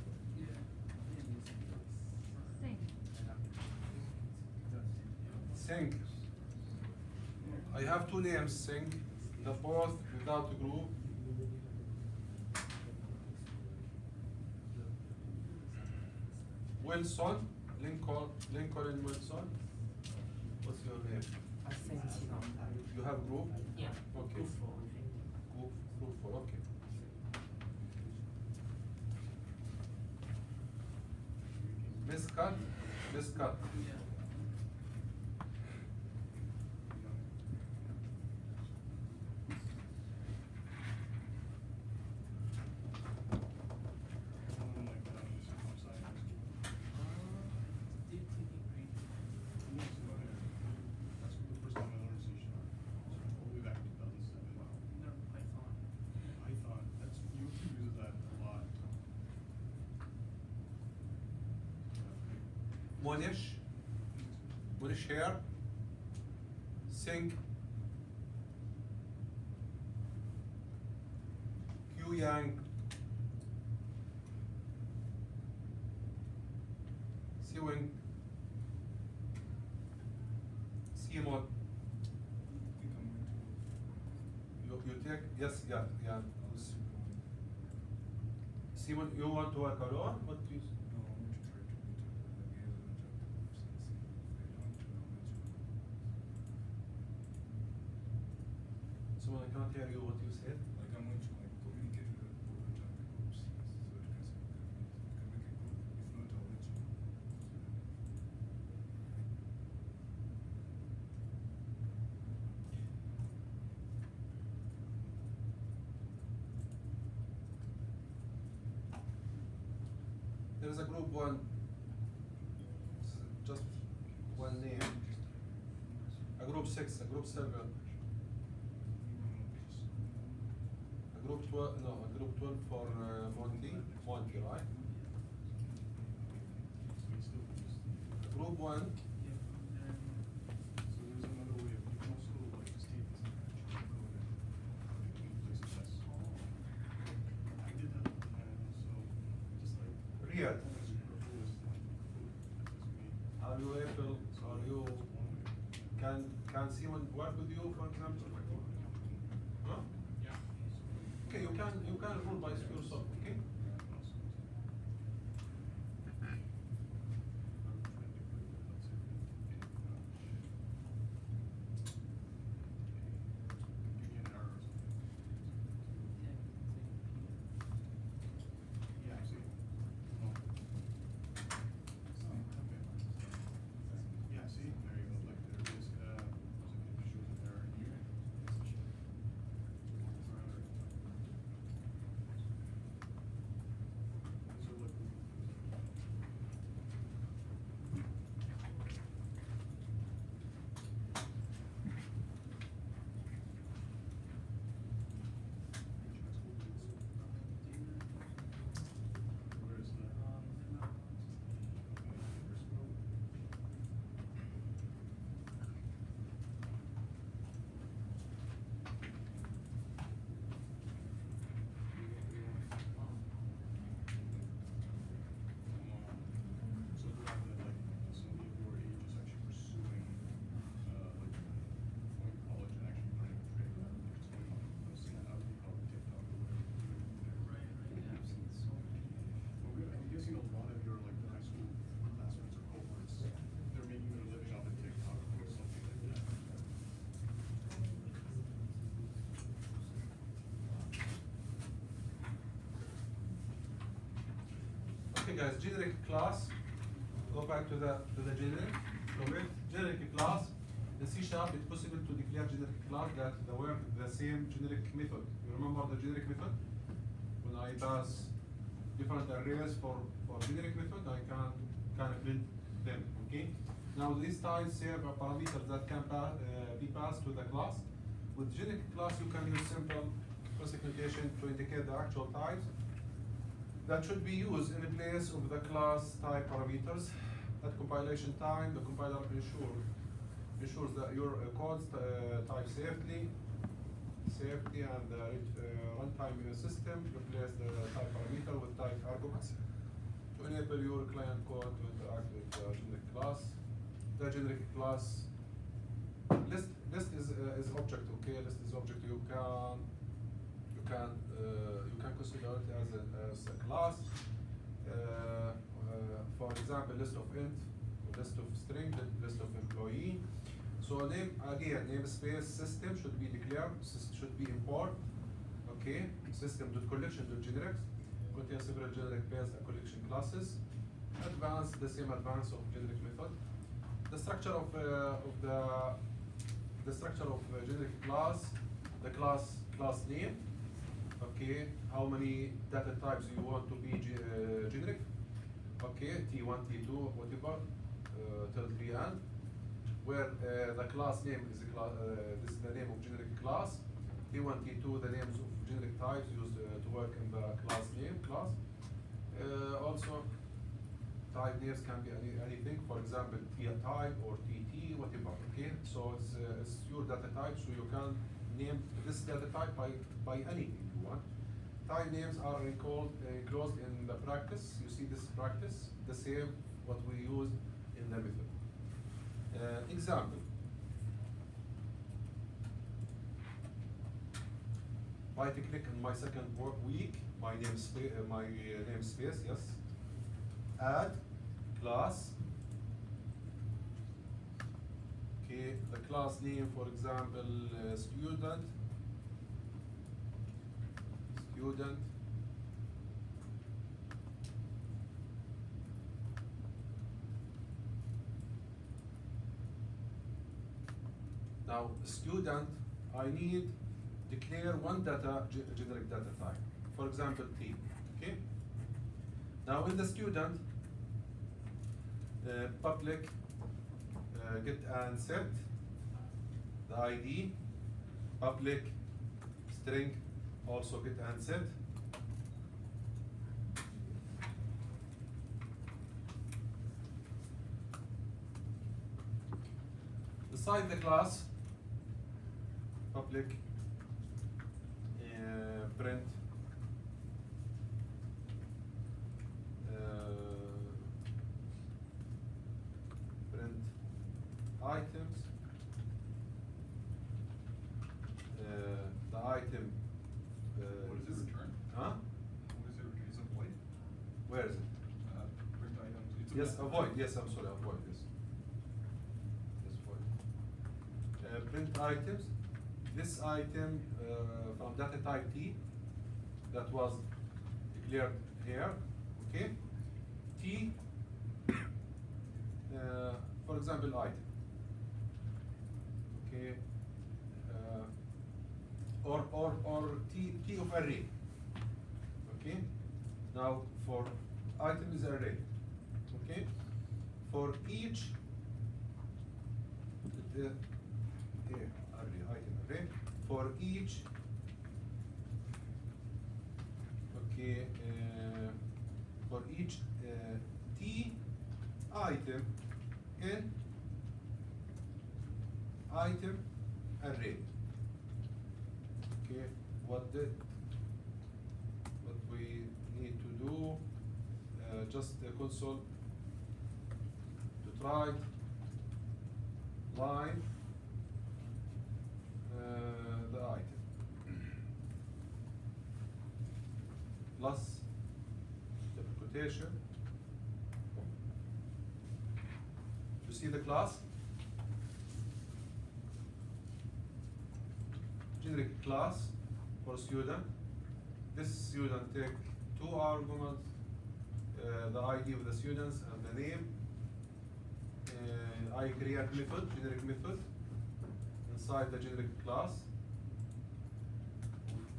Sync. I have 2 names, Sync. The fourth without a group. Wilson, Lincoln Wilson. What's your name? I think You have group? yeah. Okay. Group 4, I think. Group 4, okay. Miscut. Someone like that, this is outside high school. Yes, go ahead. That's the first time I learned C#. All the way back in 2007. Learn Python. Python, that's, YouTube uses that a lot. Monish here. Sync. Q Yang. Siwing. Simon. You take, yes, yeah. Simon, you want to work alone? What do you? Someone, I can't hear you what you said. Like I'm going to like communicate with the board and join the groups, so you can make a group. If not, I'll let you know. There is a group 1, just one name. A group 6, a group 7, a group 12, no, a group 12 for Monty, right? So we still use. Group 1, So there's another way of, you can also like just take this and actually code it in places that's example. Huh? Yeah. Okay, you can rule by yourself. Okay. Give me an error or something. Yeah, I see. Oh. Okay. Yeah, see, there you go, like, there is, it shows an error here. So look. Where is the? So do I have that, like, somebody of your age is actually pursuing, like, going to college and actually learning a trade, just going on, how do you call it, TikTok or whatever. Right, right, I've seen so many. Well, I'm guessing a lot of your, like, the high school classmates or cohorts, they're making their living off of TikTok or something like that. Okay, guys. Generic class. Go back to the generic. Okay. Generic class. In C#, it's possible to declare generic class that the work the same generic method. You remember the generic method? When I pass different arrays for generic method, I can print them. Okay. Now these types serve a parameter that can be passed to the class. With generic class, you can use simple classification to indicate the actual types that should be used in place of the class type parameters. At compilation time, the compiler ensures that your codes type safely and runtime system replace the type parameter with type arguments to enable your client code to interact with the generic class. The generic class list is object. Okay, list is object. You can consider it as a class. For example, list of int, list of string, list of employee. So namespace system should be declared, should be import. Okay, system.collection.generics contains several generic based collection classes. Advanced, the same advance of generic method. The structure of generic class, the class name. Okay, how many data types you want to be generic? Okay, T1, T2, whatever, till the end. Where the class name is this is the name of generic class. T1, T2, the names of generic types used to work in the class name class. Also, type names can be anything. For example, T type or TT, whatever. Okay, so it's your data type, so you can name this data type by anything you want. Type names are enclosed in the practice. You see this practice, the same what we use in the method. Example. Right-click on my second work week, my namespace, yes. Add class. Okay, the class name, for example, student. Now, student, I need declare one generic data type. For example, T. Okay. Now, in the student, public get and set the ID, public string also get and set. Inside the class, public print items. Where is it? Print items. It's a Yes, method. avoid. Yes, I'm sorry, avoid this. Yes, avoid. Print items. This item from data type T that was declared here. Okay. T. For example, item. Okay. Or T of array. Okay. Now for item is array. Okay. For each array, item array. For each. Okay. For each T item in item array. Okay, what we need to do, just the console to try line the item plus the quotation. You see the class? Generic class for student. This student take two arguments, the ID of the students and the name. I create method, generic method, inside the generic class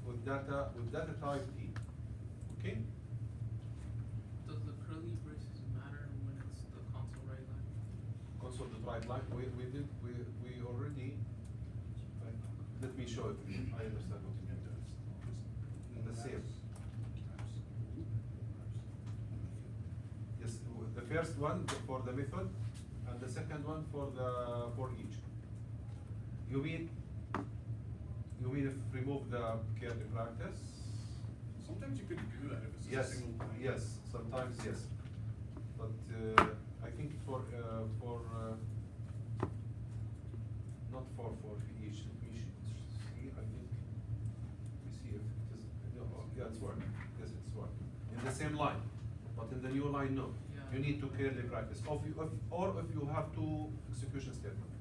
with data type T. Okay? Does the curly braces matter when it's the console right line? Console the right line. We already. Let me show it. I understand what you mean. In the same. Yes, the first one for the method, and the second one for each. You mean if remove the curly practice? Sometimes you could do that if it's Yes, a single line. yes, sometimes yes. But I think for not for each. We should see. I think we see if it is. No, yeah, it's working. Yes, it's working in the same line, but in the new line, no. Yeah. You need to clearly practice. Or if you have two execution statements.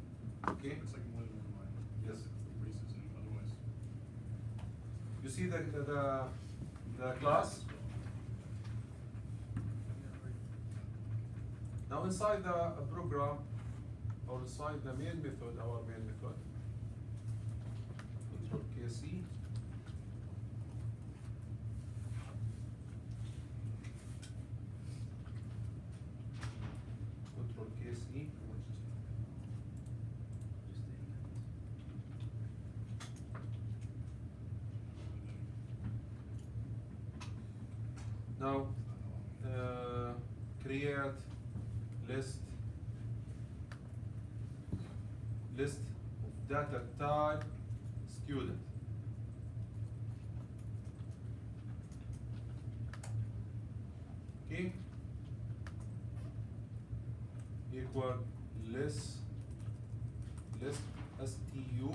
Okay. It's like more than one line. Yes. Braces and otherwise. You see the class. Now inside the program, or inside the main method, our main method, control KC. Control KC. Now, create list of data type student. Okay. Equal list stu new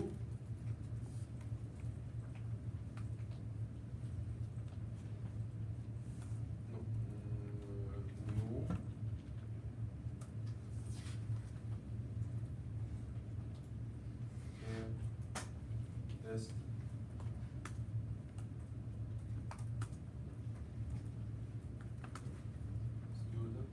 list student.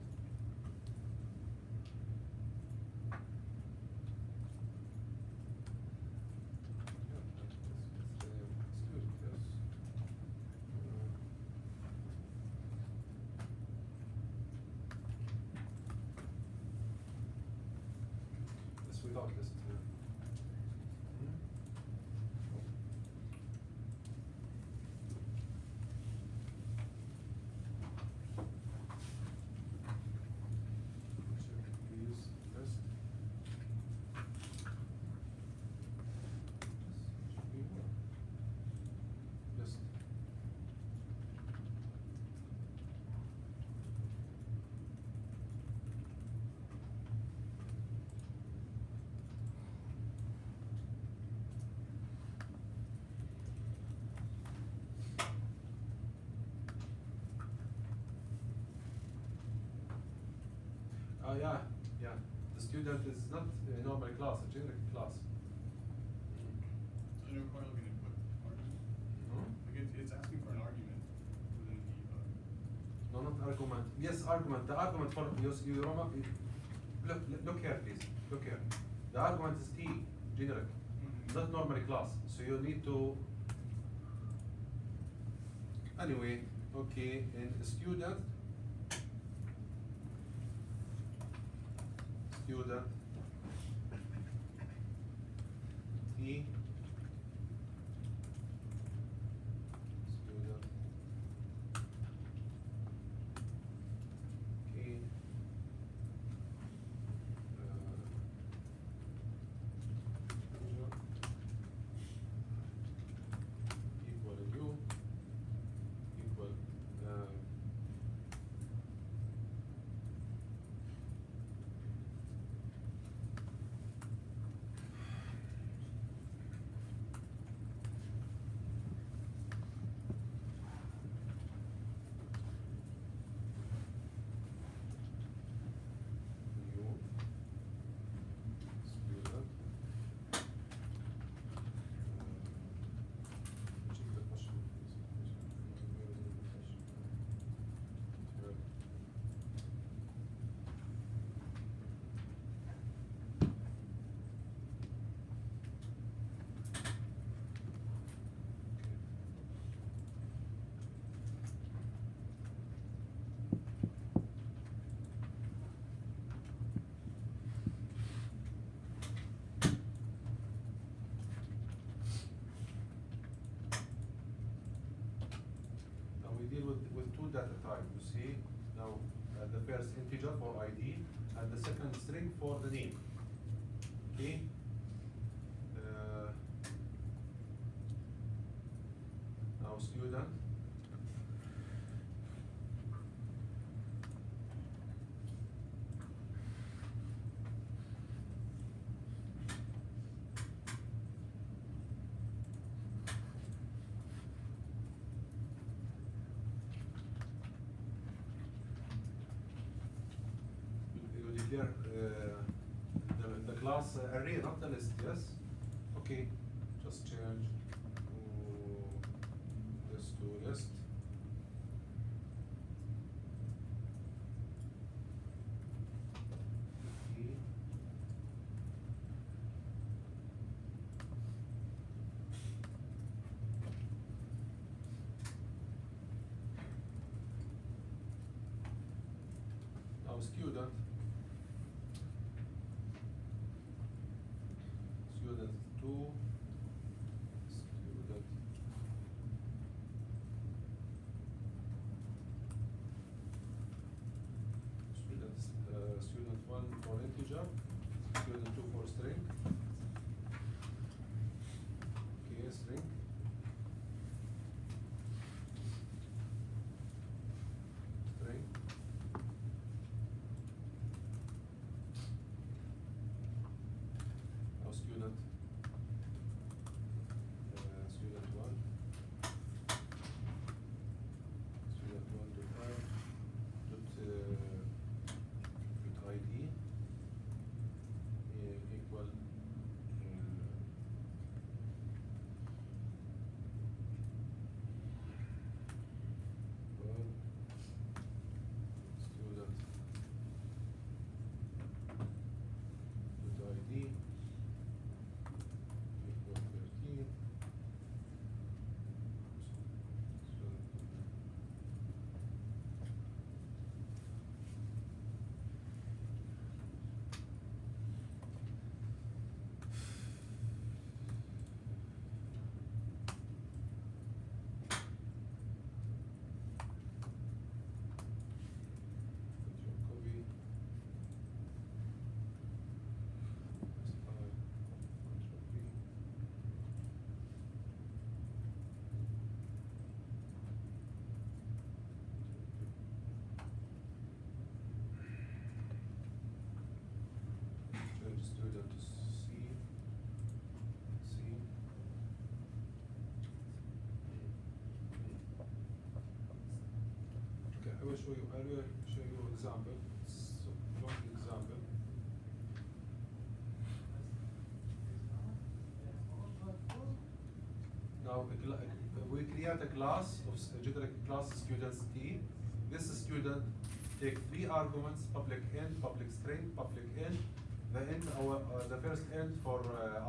Yes, without list. Use list. List. Yeah, yeah. The student is not a normal class, a generic class. So you're quite looking at what argument? Hmm? Like it's asking for an argument within the. No, not argument. Yes, argument. The argument for you look here, please. Look here. The argument is T, generic, not normal class. So you need to. Anyway, okay, and student. Student. T. Student. Okay. Equal U equal U student. Check the question, please. Where is the question? Well, Now we deal with two data types. You see, now the first integer for ID and the second string for the name. Okay. Now student. You declare the class array, not the list, yes? Okay, just change this to list. Okay. Now student. Student 2. Student. Student 1 for integer. Student 2 for string. Okay, string. String. Now student. Student 1. Student 1 dot ID equal student dot ID equal 13. Control copy. Control V. Change student to C. Okay, I will show you example. So short example. Now we create a class of generic class students T. This student take 3 arguments: public int, public string, public int. The int, the first int for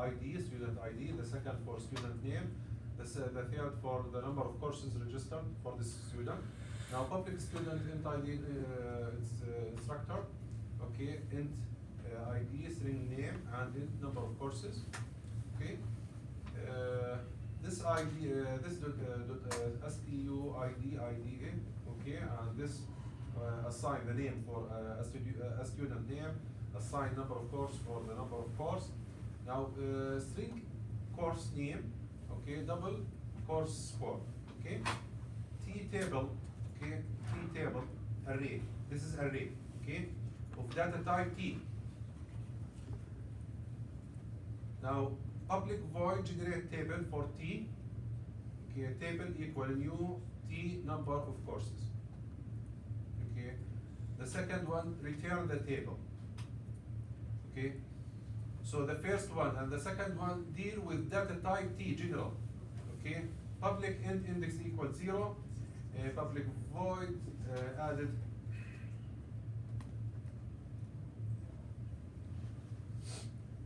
ID, student ID. The second for student name. The third for the number of courses registered for this student. Now public student int ID, it's instructor. Okay, int ID, string name, and int number of courses. Okay. This ID, this stu ID IDA, okay, and this assign the name for a student name, assign number of course for the number of course. Now string course name, okay, double course score, okay, T table, okay, T table array. This is array, okay, of data type T. Now public void generate table for T, okay, table equal new T number of courses, okay. The second one, return the table, okay. So the first one and the second one deal with data type T general, okay. Public int index equal 0, public void added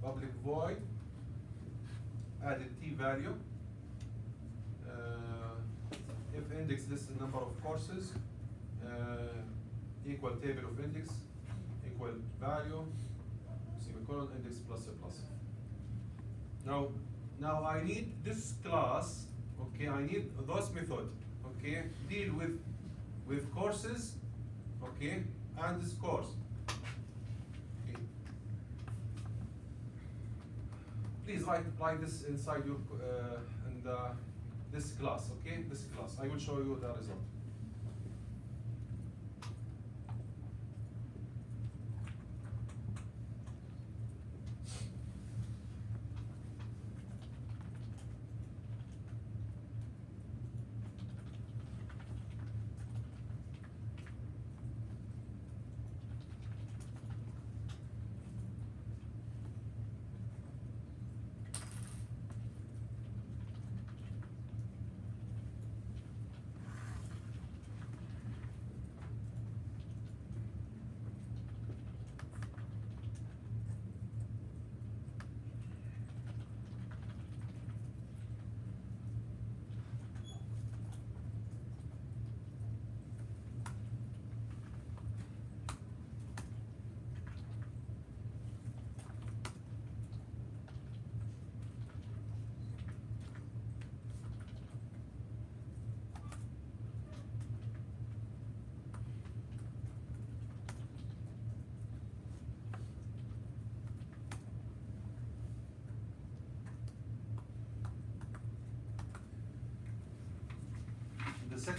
public void added T value. If index lists the number of courses, equal table of index, equal value, semicolon, index plus a plus. Now I need this class, okay, I need those method, okay, deal with courses, okay, and this course. Please write this inside your this class, okay? This class. I will show you the result.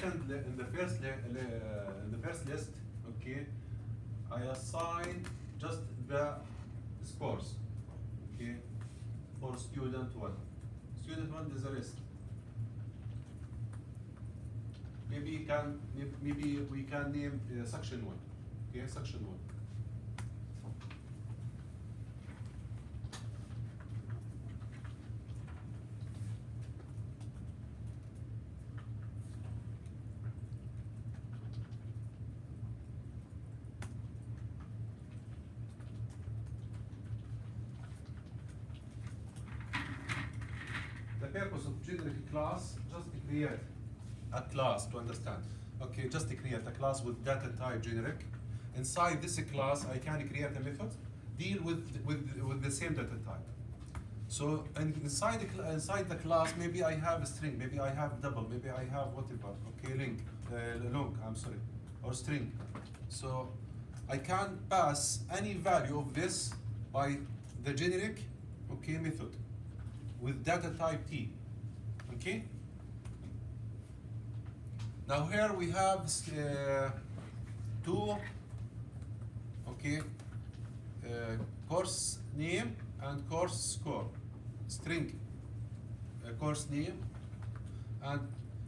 In the first list, okay, I assign just the scores, okay, for student 1. Student 1 is a list. Maybe we can name section 1, okay, section 1. The purpose of generic class, just to create a class to understand. Okay, just to create a class with data type generic. Inside this class, I can create a method, deal with the same data type. So inside the class, maybe I have a string, maybe I have double, maybe I have whatever, okay, long, I'm sorry, or string. So I can pass any value of this by the generic, okay, method with data type T, okay? Now here we have two, okay, course name and course score, string, course name, and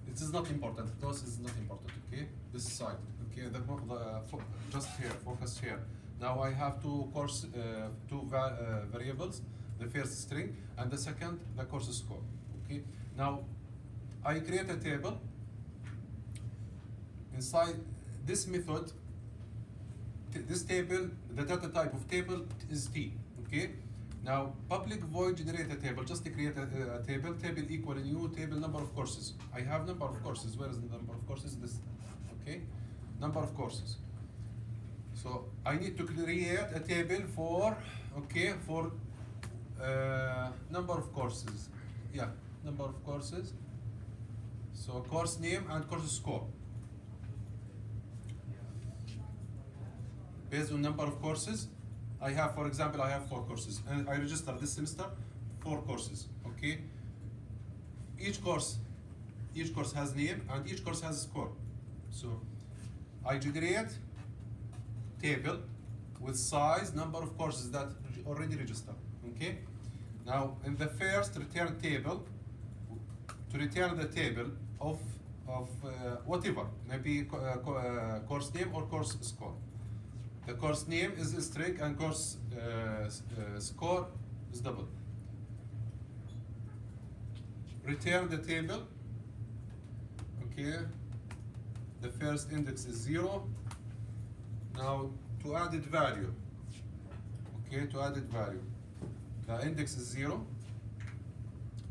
it is not important, those is not important, okay? This side, okay, just here, focus here. Now I have two variables, the first string and the second the course score. Okay. Now I create a table. Inside this method, this table, the data type of table is T. Okay. Now public void generate a table. Just to create a table. Table equal new table number of courses. I have number of courses. Where is the number of courses? This. Okay. Number of courses. So I need to create a table for number of courses. Yeah, number of courses. So course name and course score. Based on number of courses, I have, for example, I have 4 courses, and I register this semester 4 courses. Okay. Each course has name and each course has score. So I generate table with size, number of courses that already registered. Okay. Now in the first return table, to return the table of whatever, maybe course name or course score. The course name is a string and course score is double. Return the table. Okay. The first index is 0. Now to added value. Okay, to added value. The index is 0.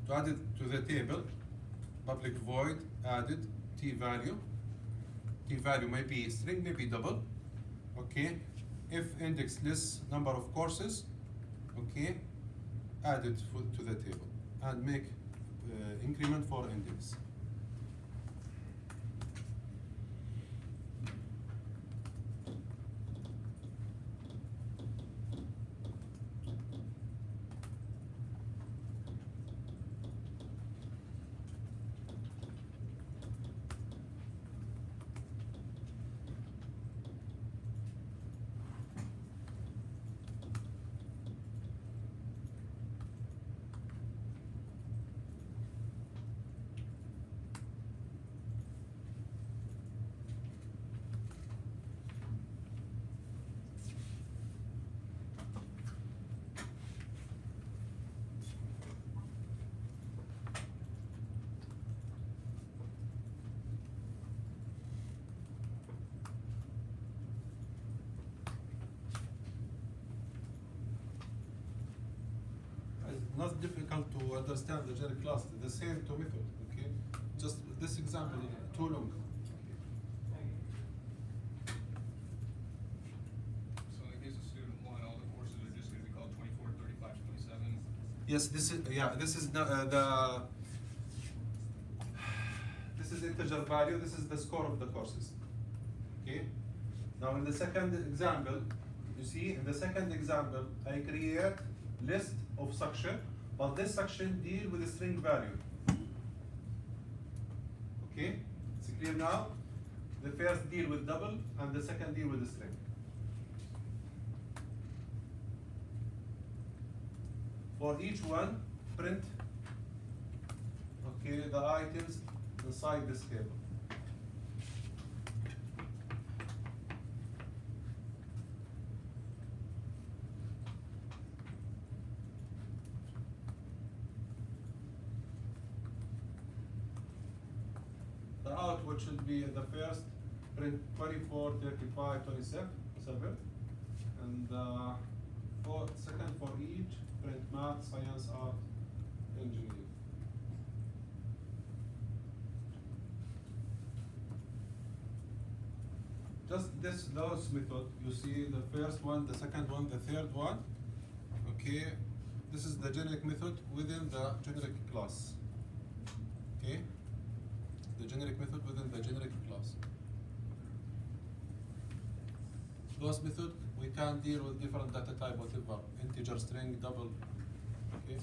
To add it to the table, public void added t value. T value may be string, may be double. Okay. If index less number of courses, okay, add it to the table and make increment for index. It's not difficult to understand the generic class. The same two method. Okay, just this example too long. So in the case of student 1, all the courses are just gonna be called 24, 35, 27. Yes, this is this is integer value. This is the score of the courses. Okay. Now in the second example, you see in the second example, I create list of section, but this section deal with the string value. Okay, it's clear now. The first deal with double and the second deal with the string. For each one, print the items inside this table. The output should be the first print 24, 35, 27, and for second for each print math, science, art, engineering. Just this those method, you see the first one, the second one, the third one. Okay, this is the generic method within the generic class. Okay, the generic method within the generic class. Those method we can deal with different data type, whatever, integer, string, double. Okay.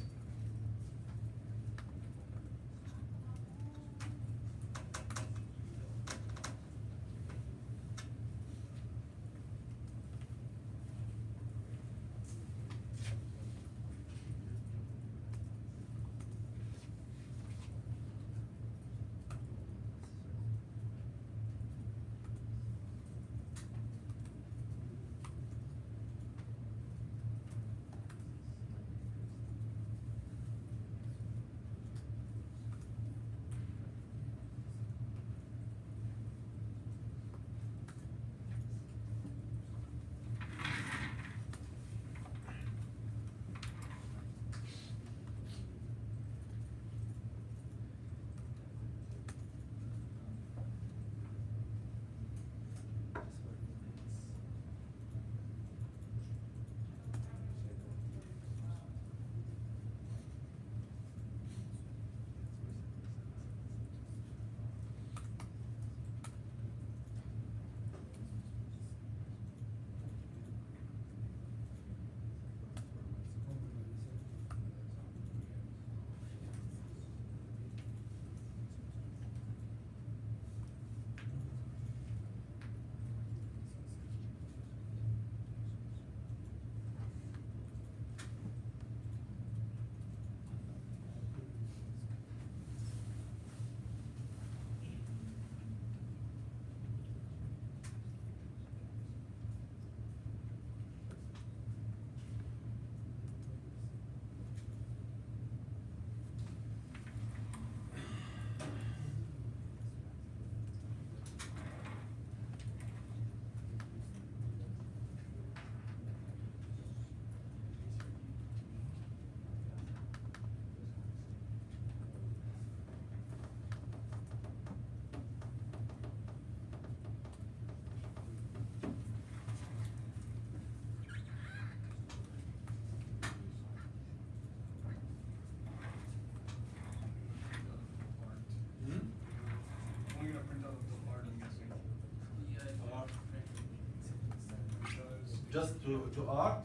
just to art?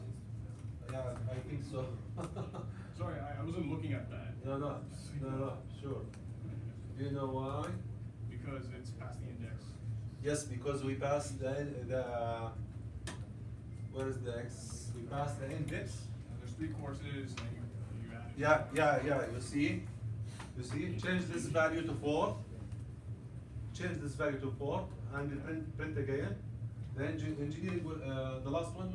Yeah, I think so. Sorry, I wasn't looking at that. No, sure. Do you know why? Because it's past the index. Yes, because we passed where is the X? We passed the index. There's 3 courses, and then you add. Yeah, you see? Change this value to 4. Change this value to 4 and print again. The engineering will, the last one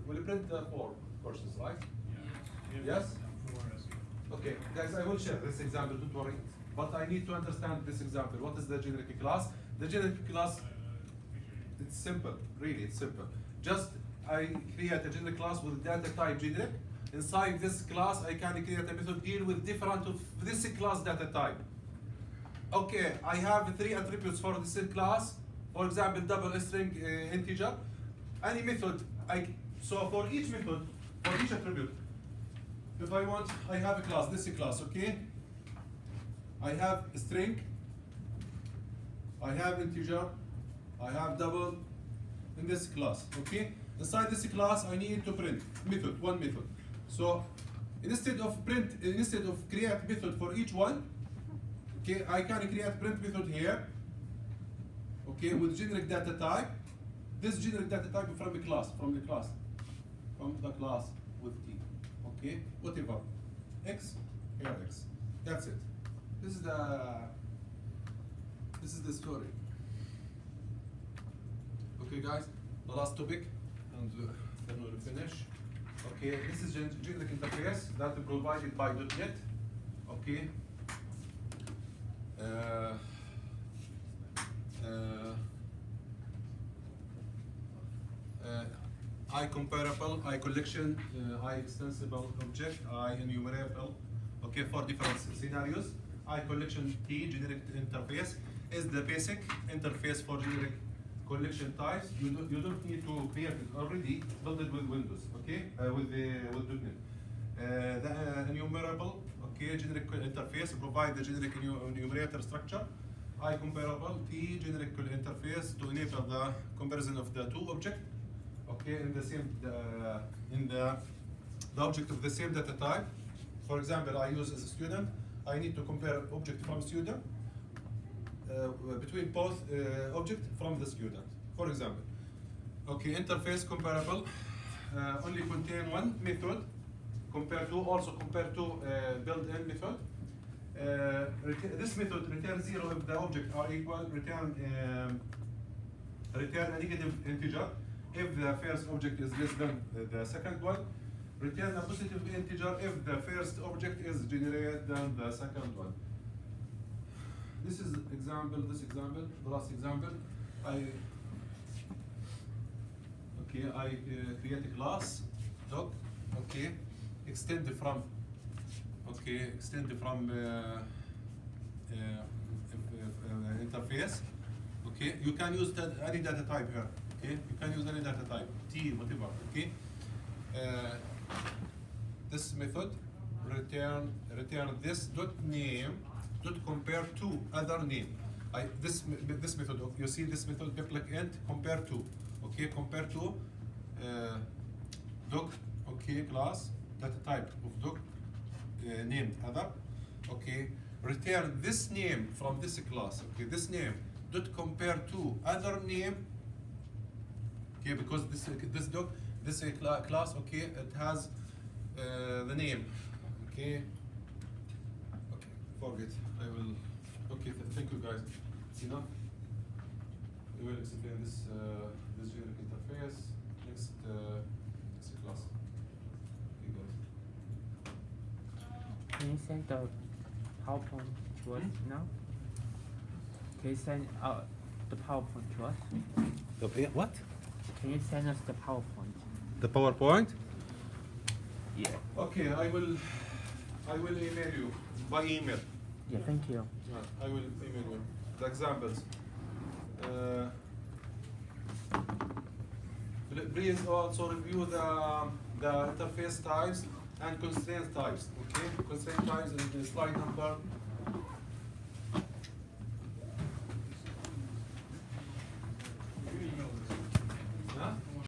will print 4 courses, right? Yes? Okay, guys, I will share this example, don't worry. But I need to understand this example. What is the generic class? The generic class, it's simple, really, it's simple. Just I create a generic class with data type generic. Inside this class, I can create a method deal with different of this class data type. Okay, I have 3 attributes for this class. For example, double string integer. Any method, so for each method, for each attribute, if I want, I have a class, this class, okay? I have a string, I have integer, I have double in this class, okay? Inside this class, I need to print one method. So instead of create method for each one, okay, I can create print method here, okay, with generic data type. This generic data type from the class with T, okay, whatever, X, here X, that's it. This is the story. Okay, guys, the last topic, and then we'll finish. Okay, this is generic interface that is provided by .NET. Okay. I comparable, I collection, I extensible object, I enumerable. Okay, for different scenarios. I collection T generic interface is the basic interface for generic collection types. You don't need to create it already. Build it with Windows. Okay, with .NET. The enumerable. Okay, generic interface provide the generic enumerator structure. I comparable T generic interface to enable the comparison of the 2 objects. Okay, in the same in the object of the same data type. For example, I use as a student. I need to compare object from student between both object from the student. For example, okay, interface comparable only contain one method compared to built-in method. This method returns 0 if the objects are equal. Return a negative integer if the first object is less than the second one. Return a positive integer if the first object is greater than the second one. This is example, the last example. I create a class, doc, okay, extend from interface, okay. You can use any data type here, okay. You can use any data type, T, whatever, okay. This method return this dot name dot compare to other name. This method, you see this method public int compare to, okay, compare to doc, okay, class data type of doc named other, okay. Return this name from this class, okay. This name dot compare to other name, okay, because this doc, this class, okay, it has the name, okay. Forget. I will. Okay, thank you guys. It's enough. We will explain this generic interface next class. Okay, guys. Can you send the PowerPoint to us now? Can you send the PowerPoint to us? What? Can you send us the PowerPoint? The PowerPoint? Yeah. Okay, I will email you by email. Yeah, thank you. I will email you the examples. Please also review the interface types and constraint types. Okay, constraint types in slide number